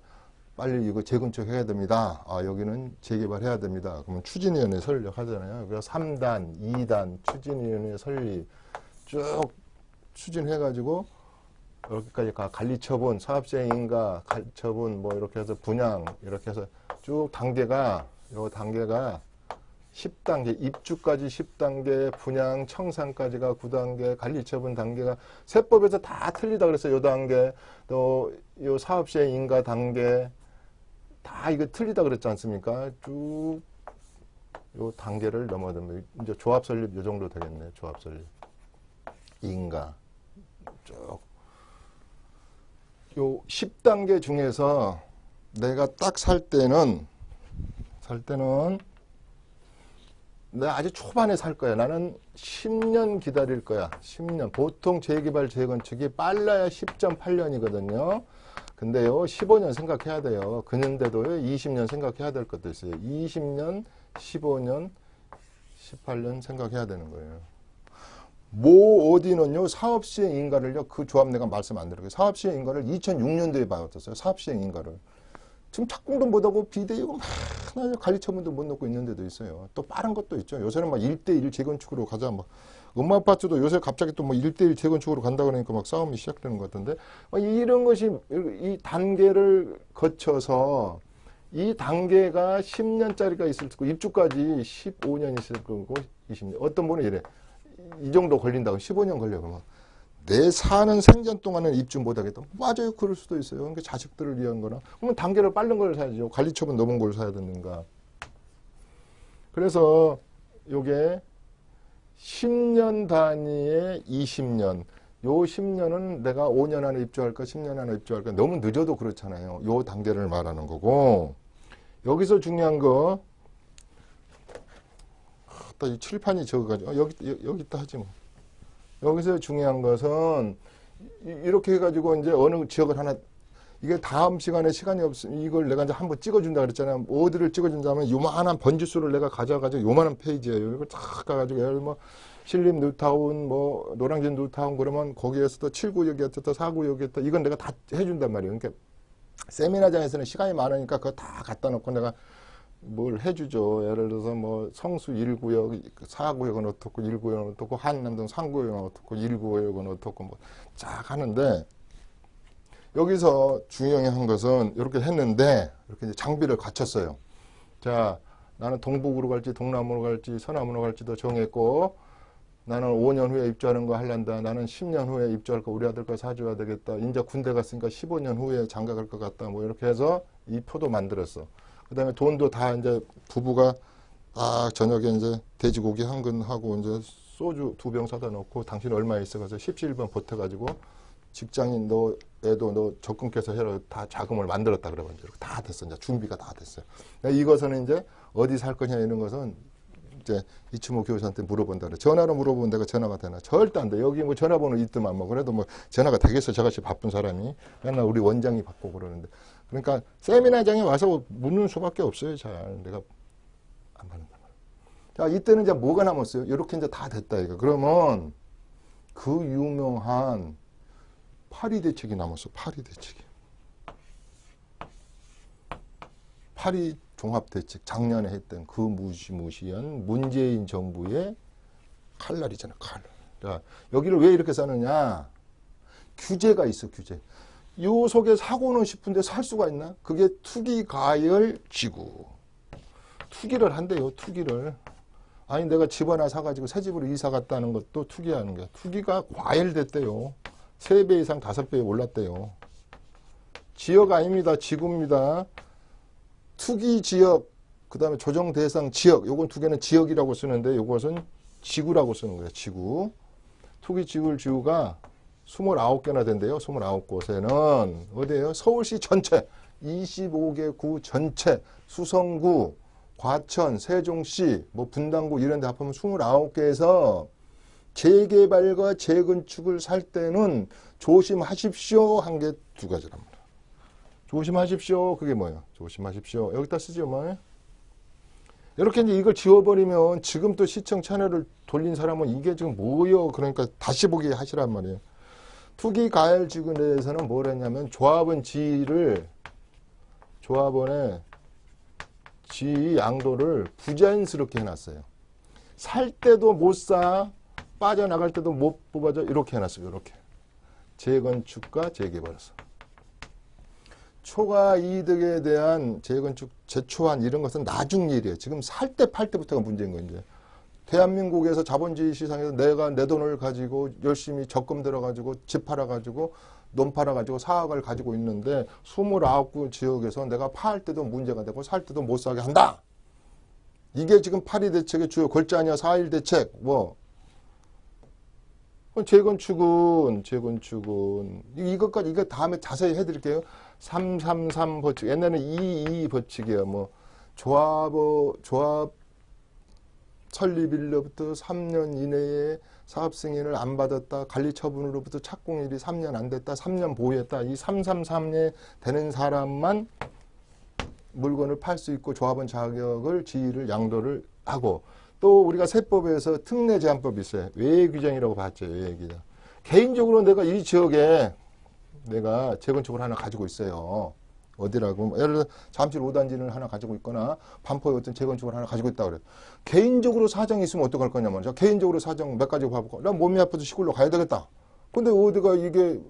빨리 이거 재건축 해야 됩니다. 여기는 재개발 해야 됩니다. 그러면 추진위원회 설립하잖아요. 그래서 3단, 2단 추진위원회 설립 쭉 추진해가지고 여기까지 관리처분, 사업시행 인가, 관리처분 뭐 이렇게 해서 분양 이렇게 해서 쭉 단계가 10단계, 입주까지 10단계, 분양, 청산까지가 9단계, 관리처분 단계가 세법에서 다 틀리다 그랬어요. 요 단계, 또 요 사업시행 인가 단계 다 이거 틀리다 그랬지 않습니까? 쭉 요 단계를 넘어들면 이제 조합 설립 요 정도 되겠네. 조합 설립. 인가 쭉. 요 10단계 중에서 내가 딱 살 때는 내가 아주 초반에 살 거야. 나는 10년 기다릴 거야. 10년. 보통 재개발, 재건축이 빨라야 10.8년이거든요. 근데요, 15년 생각해야 돼요. 그런데도요, 20년 생각해야 될 것도 있어요. 20년, 15년, 18년 생각해야 되는 거예요. 어디는요, 사업시행 인가를요, 그 조합 내가 말씀 안 드려요. 사업시행 인가를 2006년도에 받았어요. 사업시행 인가를. 지금 착공도 못하고 비대이고 막 관리처분도 못 넣고 있는 데도 있어요. 또 빠른 것도 있죠. 요새는 막 1대1 재건축으로 가자. 막 음마 아파트도 요새 갑자기 또 뭐 1대1 재건축으로 간다 그러니까 막 싸움이 시작되는 것 같은데 이런 것이 이 단계를 거쳐서 이 단계가 10년짜리가 있을 거고 입주까지 15년 있을 거고 20년. 어떤 분은 이래. 이 정도 걸린다고 15년 걸려 그러면 내 사는 생전 동안은 입주 못하겠다. 맞아요. 그럴 수도 있어요. 그러니까 자식들을 위한 거나. 그러면 단계를 빠른 걸 사야죠. 관리처분 넘은 걸 사야 되는가. 그래서 요게 10년 단위의 20년. 요 10년은 내가 5년 안에 입주할까 10년 안에 입주할까. 너무 늦어도 그렇잖아요. 요 단계를 말하는 거고. 여기서 중요한 거. 이 칠판이 적어가지고. 여기 있다 하지 뭐. 여기서 중요한 것은 이렇게 해가지고 이제 어느 지역을 하나 이게 다음 시간에 시간이 없으면 이걸 내가 이제 한번 찍어준다 그랬잖아요. 어디를 찍어준다면 요만한 번지수를 내가 가져가지고 요만한 페이지예요. 이걸 탁 가가지고 예를 뭐 신림 뉴타운 뭐 노량진 뉴타운 그러면 거기에서도 7구역이었다 4구역이었다 이건 내가 다 해준단 말이에요. 그러니까 세미나장에서는 시간이 많으니까 그거 다 갖다 놓고 내가 뭘 해주죠. 예를 들어서 뭐 성수 1구역, 4구역은 어떻고 1구역은 어떻고 한남동 3구역은 어떻고 1구역은 어떻고 뭐 쫙 하는데 여기서 중요한 것은 이렇게 했는데 이렇게 이제 장비를 갖췄어요. 자, 나는 동북으로 갈지 동남으로 갈지 서남으로 갈지도 정했고 나는 5년 후에 입주하는 거 할란다. 나는 10년 후에 입주할 거 우리 아들 거 사줘야 되겠다. 이제 군대 갔으니까 15년 후에 장가 갈 것 같다. 뭐 이렇게 해서 이 표도 만들었어. 그 다음에 돈도 다 이제 부부가 저녁에 이제 돼지고기 한 근 하고 이제 소주 2병 사다 놓고 당신 얼마 있어? 그래서 17번 보태가지고 직장인 너 애도 너 적금께서 해라 다 자금을 만들었다 그러면 이제 다 됐어. 이제 준비가 다 됐어요. 이것은 이제 어디 살 거냐 이런 것은 이제 이충호 교수한테 물어본다 그래. 전화로 물어보면 내가 전화가 되나? 절대 안 돼. 여기 뭐 전화번호 있더만 뭐 그래도 뭐 전화가 되겠어. 저같이 바쁜 사람이. 맨날 우리 원장이 받고 그러는데. 그러니까 세미나장에 와서 묻는 수밖에 없어요. 잘 내가 안 받는다. 자 이때는 이제 뭐가 남았어요? 이렇게 이제 다 됐다 이거. 그러면 그 유명한 파리 대책이 남았어. 파리 대책이. 파리 종합대책 작년에 했던 그 무시무시한 문재인 정부의 칼날이잖아. 칼날. 자 여기를 왜 이렇게 써느냐? 규제가 있어. 규제. 요 속에 사고는 싶은데 살 수가 있나? 그게 투기 가열 지구. 투기를 한대요. 투기를. 아니 내가 집 하나 사가지고 새 집으로 이사 갔다는 것도 투기하는 거야. 투기가 과열됐대요. 3배 이상 5배 올랐대요. 지역 아닙니다. 지구입니다. 투기 지역, 그 다음에 조정 대상 지역. 요건 두 개는 지역이라고 쓰는데 요것은 지구라고 쓰는 거예요. 지구. 투기 지구가 29개나 된대요. 29곳에는 어디예요? 서울시 전체 25개 구 전체 수성구, 과천, 세종시, 뭐 분당구 이런 데 합하면 29개에서 재개발과 재건축을 살 때는 조심하십시오 한 게 2가지랍니다. 조심하십시오. 그게 뭐예요? 조심하십시오. 여기다 쓰죠, 뭐. 이렇게 이제 이걸 지워버리면 지금 또 시청 채널을 돌린 사람은 이게 지금 뭐요? 그러니까 다시 보기 하시란 말이에요. 투기 가열 지구 내에서는 뭘 했냐면 조합원의 지위 양도를 부자연스럽게 해놨어요. 살 때도 못 사, 빠져나갈 때도 못 뽑아줘. 이렇게 해놨어요. 이렇게. 재건축과 재개발에서. 초과 이득에 대한 재건축, 재초안 이런 것은 나중 일이에요. 지금 살 때 팔 때부터가 문제인 거예요. 이제. 대한민국에서 자본주의 시장에서 내가 내 돈을 가지고 열심히 적금 들어가지고 집 팔아가지고 논 팔아가지고 사학을 가지고 있는데 29구 지역에서 내가 팔 때도 문제가 되고 살 때도 못 사게 한다. 이게 지금 8.2 대책의 주요 골자 아니야. 4.1 대책 뭐 재건축은 이것까지 이거 다음에 자세히 해드릴게요. 333 법칙 옛날에는 22 법칙이에요. 뭐 조합 설립일로부터 3년 이내에 사업 승인을 안 받았다. 관리 처분으로부터 착공일이 3년 안 됐다. 3년 보유했다. 이 333에 되는 사람만 물건을 팔 수 있고 조합원 자격을 지위를 양도를 하고 또 우리가 세법에서 특례 제한법이 있어요. 외의 규정이라고 봤죠. 외의 규정. 개인적으로 내가 이 지역에 내가 재건축을 하나 가지고 있어요. 어디라고? 예를 들어 잠실 5단지를 하나 가지고 있거나 반포에 어떤 재건축을 하나 가지고 있다 그래요. 개인적으로 사정이 있으면 어떡할 거냐면 저 개인적으로 사정 몇 가지 봐볼까? 난 몸이 아파서 시골로 가야 되겠다. 근데 어디가 이게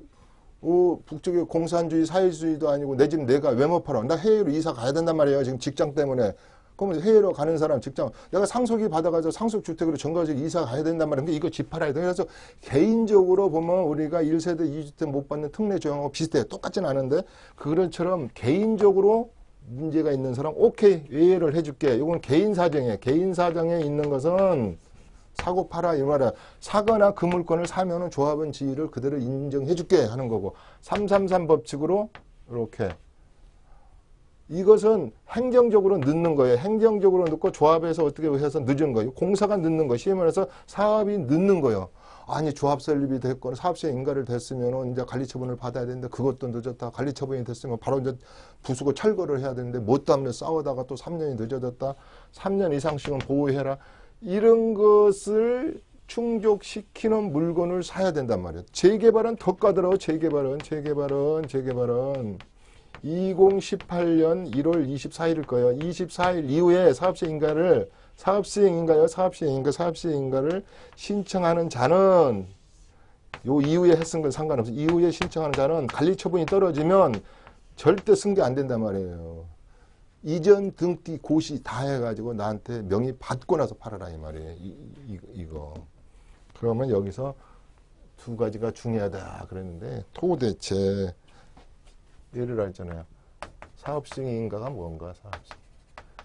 북쪽에 공산주의 사회주의도 아니고 내 집 내가 왜 못 팔아? 나 해외로 이사 가야 된단 말이에요. 지금 직장 때문에. 그러면 해외로 가는 사람 직장 내가 상속이 받아가지고 상속주택으로 전가지고 이사 가야 된단 말이에요. 근데 이거 집 팔아야 돼. 그래서 개인적으로 보면 우리가 1세대 2주택 못 받는 특례 조항하고 비슷해요. 똑같진 않은데 그런처럼 개인적으로 문제가 있는 사람 오케이 외회를 해줄게. 이건 개인 사정이에요. 개인 사정에 있는 것은 사고 팔아 이 말이야. 사거나 그 물건을 사면은 조합원 지위를 그대로 인정해줄게 하는 거고 333 법칙으로 이렇게 이것은 행정적으로 늦는 거예요. 행정적으로 늦고 조합에서 어떻게 해서 늦은 거예요. 공사가 늦는 거예요. 쉬이 말해서 사업이 늦는 거예요. 아니 조합 설립이 됐거나 사업시행 인가를 됐으면 이제 관리처분을 받아야 되는데 그것도 늦었다. 관리처분이 됐으면 바로 이제 부수고 철거를 해야 되는데 뭣도 안 돼. 싸우다가 또 3년이 늦어졌다. 3년 이상씩은 보호해라. 이런 것을 충족시키는 물건을 사야 된단 말이에요. 재개발은 더 까다로워. 재개발은 2018년 1월 24일일 거예요. 24일 이후에 사업시행인가를 신청하는 자는 요 이후에 했은 건 상관없어요. 이후에 신청하는 자는 관리처분이 떨어지면 절대 승계 안 된단 말이에요. 이전 등기 고시 다 해가지고 나한테 명의 받고 나서 팔아라 이 말이에요. 이거. 그러면 여기서 두 가지가 중요하다 그랬는데 토대체 예를 들잖아요. 사업승인가가 뭔가 사업승인.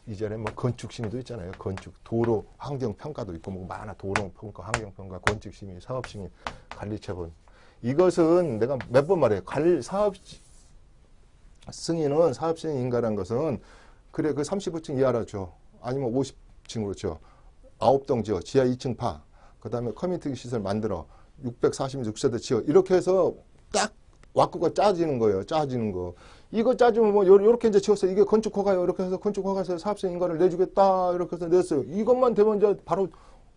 이전에 뭐 건축심의도 있잖아요. 건축, 도로, 환경평가도 있고 뭐 많아. 도로평가, 환경평가, 건축심의, 사업승인, 관리처분. 이것은 내가 몇 번 말해요. 사업승인은 사업승인가라는 것은 그래 그 35층 이하라 줘. 아니면 50층으로 줘. 9동 지어. 지하 2층 파. 그 다음에 커뮤니티 시설 만들어. 646세대 지어. 이렇게 해서 딱 왁구가 짜지는 거예요. 짜지는 거. 이거 짜주면 뭐 요렇게 이제 지었어. 이게 건축 허가요. 이렇게 해서 건축 허가서 사업성 인가를 내주겠다. 이렇게 해서 냈어요. 이것만 되면 이제 바로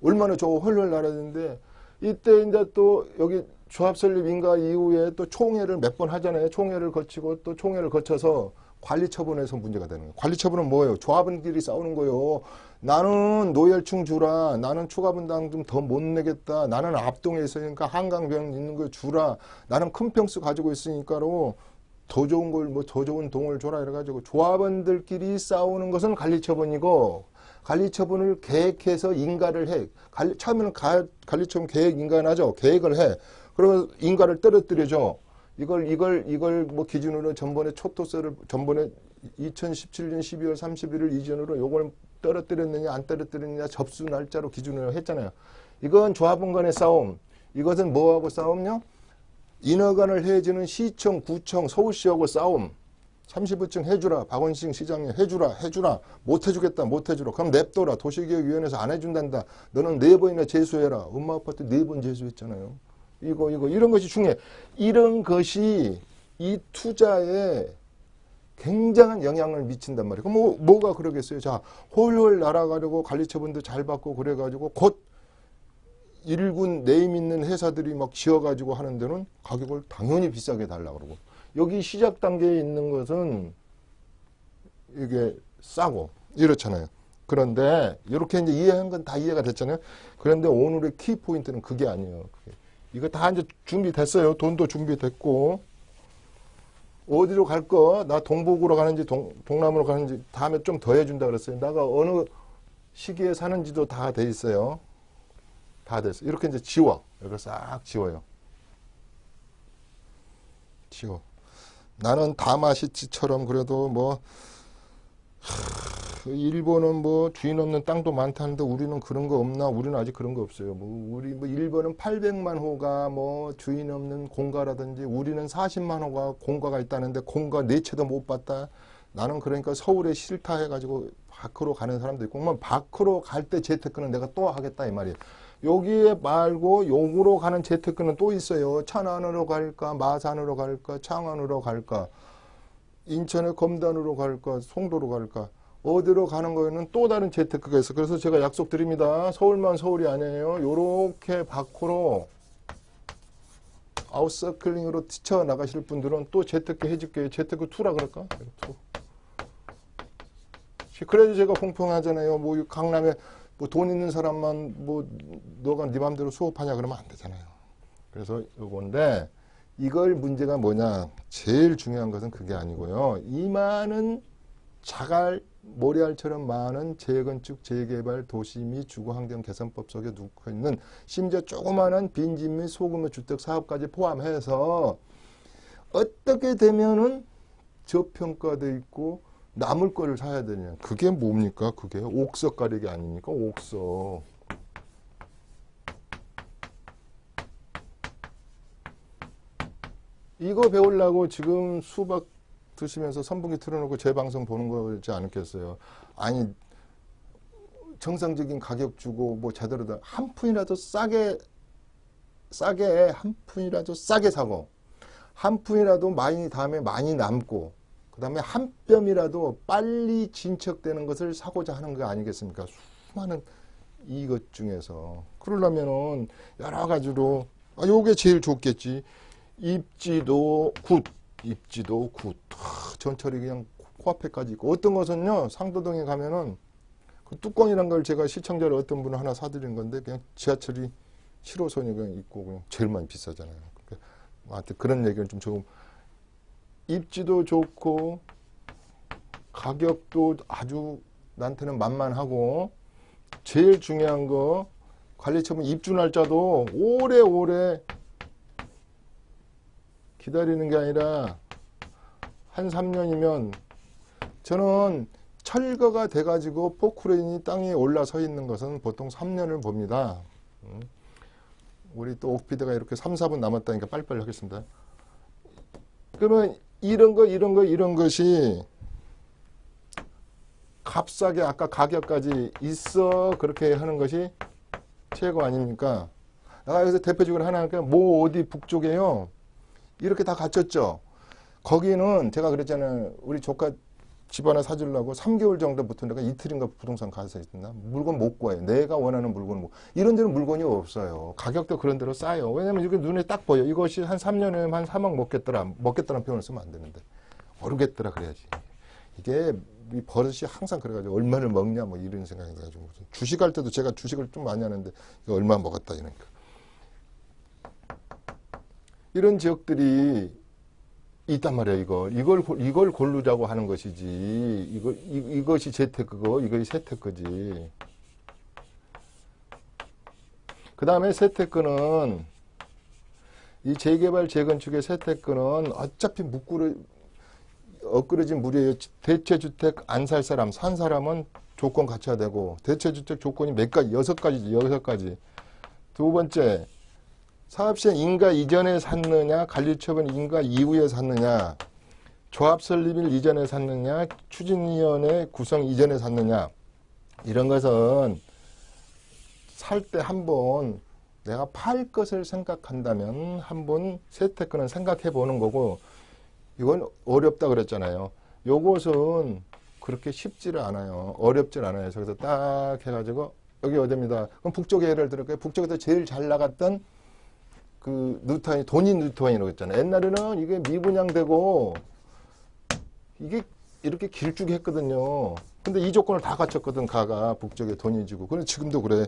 얼마나 헐헐 날아는데 이때 이제 또 여기 조합 설립 인가 이후에 또 총회를 몇 번 하잖아요. 총회를 거치고 또 총회를 거쳐서 관리 처분에서 문제가 되는 거예요. 관리 처분은 뭐예요? 조합원끼리 싸우는 거예요. 나는 노열층 주라. 나는 추가 분담 좀 더 못 내겠다. 나는 앞동에 있으니까 한강병 있는 거 주라. 나는 큰 평수 가지고 있으니까로 더 좋은 걸 뭐 더 좋은 동을 줘라 이래가지고 조합원들끼리 싸우는 것은 관리 처분이고 관리 처분을 계획해서 인가를 해. 처음에는 관리 처분 계획 인가하죠. 계획을 해. 그러면 인가를 떨어뜨려줘. 이걸 뭐 기준으로 전번에 초토세를 전번에 2017년 12월 31일 이전으로 요걸 떨어뜨렸느냐 안 떨어뜨렸느냐 접수 날짜로 기준으로 했잖아요. 이건 조합원 간의 싸움. 이것은 뭐하고 싸움요? 인허가를 해주는 시청, 구청, 서울시하고 싸움. 35층 해주라. 박원식 시장이 해주라. 못 해주겠다. 못 해주라. 그럼 냅둬라. 도시계획위원회에서 안 해준단다. 너는 4번이나 재수해라. 엄마 아파트 4번 재수했잖아요. 이런 것이 중요해. 이런 것이 이 투자에 굉장한 영향을 미친단 말이에요. 그럼 뭐가 그러겠어요? 자, 홀홀 날아가려고 관리처분도 잘 받고 그래가지고 곧 일군 네임 있는 회사들이 막 지어가지고 하는 데는 가격을 당연히 비싸게 달라고 그러고 여기 시작 단계에 있는 것은 이게 싸고 이렇잖아요. 그런데 이렇게 이제 이해한 건 다 이해가 됐잖아요. 그런데 오늘의 키 포인트는 그게 아니에요. 이거 다 이제 준비됐어요. 돈도 준비됐고 어디로 갈 거? 나 동북으로 가는지 동남으로 가는지 다음에 좀 더 해준다 그랬어요. 나가 어느 시기에 사는지도 다 돼 있어요. 다 됐어. 이렇게 이제 지워. 이렇게 싹 지워요. 지워. 나는 다마시치처럼 그래도 뭐 일본은 뭐 주인 없는 땅도 많다는데 우리는 그런 거 없나? 우리는 아직 그런 거 없어요. 우리 일본은 800만 호가 뭐 주인 없는 공가라든지 우리는 40만 호가 공가가 있다는데 공가 네 채도 못 봤다. 나는 그러니까 서울에 싫다 해가지고 밖으로 가는 사람도 있고, 그러면 밖으로 갈 때 재테크는 내가 또 하겠다 이 말이에요. 여기에 말고 용으로 가는 재테크는 또 있어요. 천안으로 갈까, 마산으로 갈까, 창안으로 갈까, 인천의 검단으로 갈까, 송도로 갈까, 어디로 가는 거에는 또 다른 재테크가 있어. 그래서 제가 약속드립니다. 서울만 서울이 아니에요. 요렇게 밖으로 아웃서클링으로 뛰쳐나가실 분들은 또 재테크 해줄게요. 재테크 2라 그럴까? 2. 그래도 제가 공평하잖아요. 뭐 강남에 뭐 돈 있는 사람만 뭐 너가 네 맘대로 수업하냐 그러면 안 되잖아요. 그래서 요건데 이걸 문제가 뭐냐? 제일 중요한 것은 그게 아니고요. 이 많은 자갈 모래알처럼 많은 재건축, 재개발, 도시 및 주거환경 개선법 속에 놓고 있는 심지어 조그마한 빈집 및 소규모 주택 사업까지 포함해서 어떻게 되면은 저평가돼 있고 남을 거를 사야 되냐. 그게 뭡니까? 그게 옥석 가리기 아닙니까? 옥석. 이거 배우려고 지금 수박 드시면서 선풍기 틀어놓고 제 방송 보는 거지 않겠어요? 아니 정상적인 가격 주고 뭐 제대로 한 푼이라도 싸게 한 푼이라도 싸게 사고 한 푼이라도 많이 다음에 많이 남고 그 다음에 한 뼘이라도 빨리 진척되는 것을 사고자 하는 거 아니겠습니까? 수많은 이것 중에서 그러려면은 여러 가지로 요게 제일 좋겠지. 입지도 굿. 전철이 그냥 코앞에까지 있고 어떤 것은요 상도동에 가면은 그 뚜껑이란 걸 제가 시청자를 어떤 분을 하나 사드린 건데 그냥 지하철이 7호선이 그냥 있고 그냥 제일 많이 비싸잖아요. 그러니까 하여튼 그런 얘기는 좀 조금 입지도 좋고 가격도 아주 나한테는 만만하고 제일 중요한 거 관리처분 입주 날짜도 오래오래 기다리는 게 아니라 한 3년이면 저는 철거가 돼가지고 포크레인이 땅에 올라서 있는 것은 보통 3년을 봅니다. 우리 또 옥피디가 이렇게 3, 4분 남았다니까 빨리빨리 하겠습니다. 그러면 이런 것이 값싸게 아까 가격까지 있어 그렇게 하는 것이 최고 아닙니까? 내가 여기서 대표적으로 하나 할게요. 뭐 어디 북쪽에요. 이렇게 다 갖췄죠. 거기는 제가 그랬잖아요. 우리 조카 집 하나 사주려고 3개월 정도부터 내가 이틀인가 부동산 가서 있나 물건 못 구해요. 내가 원하는 물건을 못. 이런 데는 물건이 없어요. 가격도 그런 대로 싸요. 왜냐면 이게 눈에 딱 보여. 이것이 한 3년이면 한 3억 먹겠다라는 표현을 쓰면 안 되는데 오르겠더라 그래야지. 이게 이 버릇이 항상 그래가지고 얼마를 먹냐 뭐 이런 생각이 나가지고 주식할 때도 제가 주식을 좀 많이 하는데 이거 얼마 먹었다 이러니까 이런 지역들이 있단 말이야. 이걸 고르자고 하는 것이지. 이것이 재테크고 이것이 세테크지. 그 다음에 세테크는 이 재개발 재건축의 세테크는 어차피 엇그러진 물이에요. 대체주택 안 살 사람, 산 사람은 조건 갖춰야 되고 대체주택 조건이 몇 가지, 6가지. 두 번째, 사업시행 인가 이전에 샀느냐, 관리처분 인가 이후에 샀느냐, 조합 설립일 이전에 샀느냐, 추진위원회 구성 이전에 샀느냐, 이런 것은 살 때 한번 내가 팔 것을 생각한다면 한번 세테크는 생각해 보는 거고, 이건 어렵다 그랬잖아요. 요것은 그렇게 쉽지를 않아요. 어렵질 않아요. 그래서 딱 해가지고 여기 어디입니다. 그럼 북쪽에 예를 들을까요? 북쪽에서 제일 잘 나갔던 그 뉴타운이 돈이 뉴타운이라고 했잖아요. 옛날에는 이게 미분양되고 이게 이렇게 길쭉이 했거든요. 근데 이 조건을 다 갖췄거든. 가가 북쪽에 돈이 지고. 그럼 지금도 그래.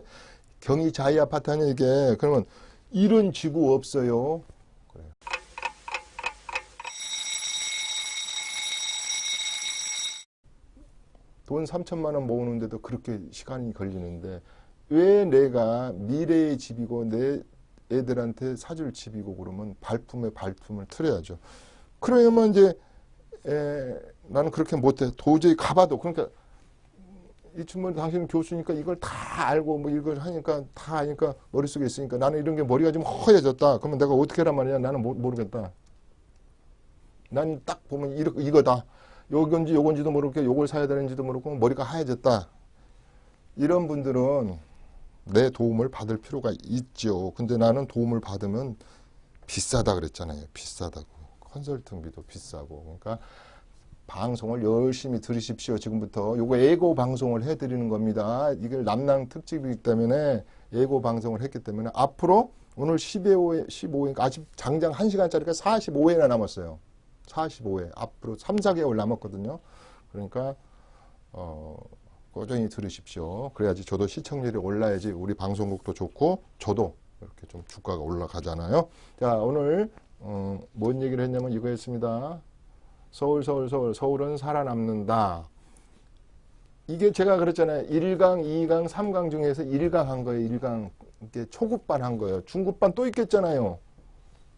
경이 자이 아파트 아니야 이게. 그러면 이런 지구 없어요. 그래. 돈 3천만 원 모으는데도 그렇게 시간이 걸리는데 왜 내가 미래의 집이고 내 애들한테 사줄 집이고 그러면 발품에 발품을 틀어야죠. 그러면 이제 나는 그렇게 못해. 도저히 가봐도 그러니까 이춘문 당신은 교수니까 이걸 다 알고 뭐 이걸 하니까 다 아니까 머릿속에 있으니까 나는 이런 게 머리가 좀 허해졌다. 그러면 내가 어떻게 하란 말이냐. 나는 모르겠다. 난 딱 보면 이거다. 요건지도 모르고 요걸 사야 되는지도 모르고 머리가 하얘졌다. 이런 분들은 내 도움을 받을 필요가 있죠. 근데 나는 도움을 받으면 비싸다 그랬잖아요. 비싸다고. 컨설팅비도 비싸고. 그러니까 방송을 열심히 들으십시오. 지금부터 요거 예고 방송을 해드리는 겁니다. 이걸 남낭 특집이기 때문에 예고 방송을 했기 때문에 앞으로 오늘 15회, 아직 장장 1시간짜리가 45회나 남았어요. 45회. 앞으로 3, 4개월 남았거든요. 그러니까 꾸준히 들으십시오. 그래야지 저도 시청률이 올라야지 우리 방송국도 좋고 저도 이렇게 좀 주가가 올라가잖아요. 자, 오늘 뭔 얘기를 했냐면 이거였습니다. 서울은 살아남는다. 이게 제가 그랬잖아요. 1강, 2강, 3강 중에서 1강 한 거예요. 1강. 이게 초급반 한 거예요. 중급반 또 있겠잖아요.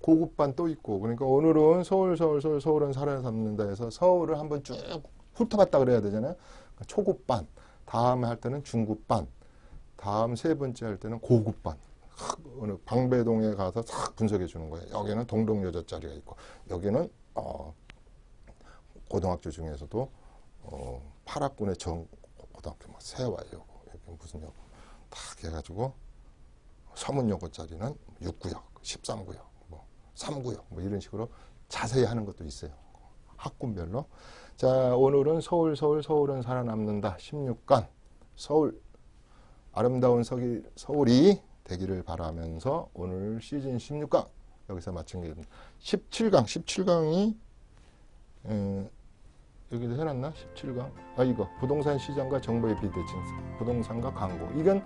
고급반 또 있고. 그러니까 오늘은 서울은 살아남는다 해서 서울을 한번 쭉 훑어봤다 그래야 되잖아요. 초급반. 다음에 할 때는 중급반. 다음 세 번째 할 때는 고급반. 어느 방배동에 가서 싹 분석해 주는 거예요. 여기는 동덕여자짜리가 있고 여기는 고등학교 중에서도 8학군의 고등학교 뭐 세화여고 여기 무슨 여고 딱 해가지고 서문여고짜리는 6구역, 13구역, 뭐 3구역 뭐 이런 식으로 자세히 하는 것도 있어요. 학군별로. 자, 오늘은 서울은 살아남는다. 16강 서울 아름다운 서울이 되기를 바라면서 오늘 시즌 16강 여기서 마친 게 17강이 여기도 해놨나? 17강. 이거 부동산 시장과 정보의 비대칭, 부동산과 광고. 이건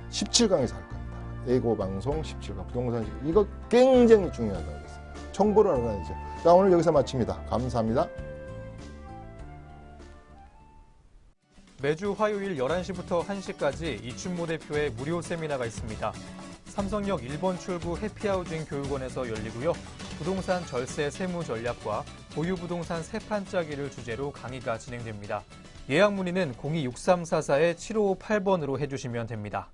17강에서 할 겁니다. 예고 방송 17강 부동산 시장. 이거 굉장히 중요하다고 했어요. 정보를 알아야죠. 자, 오늘 여기서 마칩니다. 감사합니다. 매주 화요일 11시부터 1시까지 이춘모 대표의 무료 세미나가 있습니다. 삼성역 1번 출구 해피하우징 교육원에서 열리고요. 부동산 절세 세무 전략과 보유부동산 세 판짜기를 주제로 강의가 진행됩니다. 예약 문의는 026344-7558번으로 해주시면 됩니다.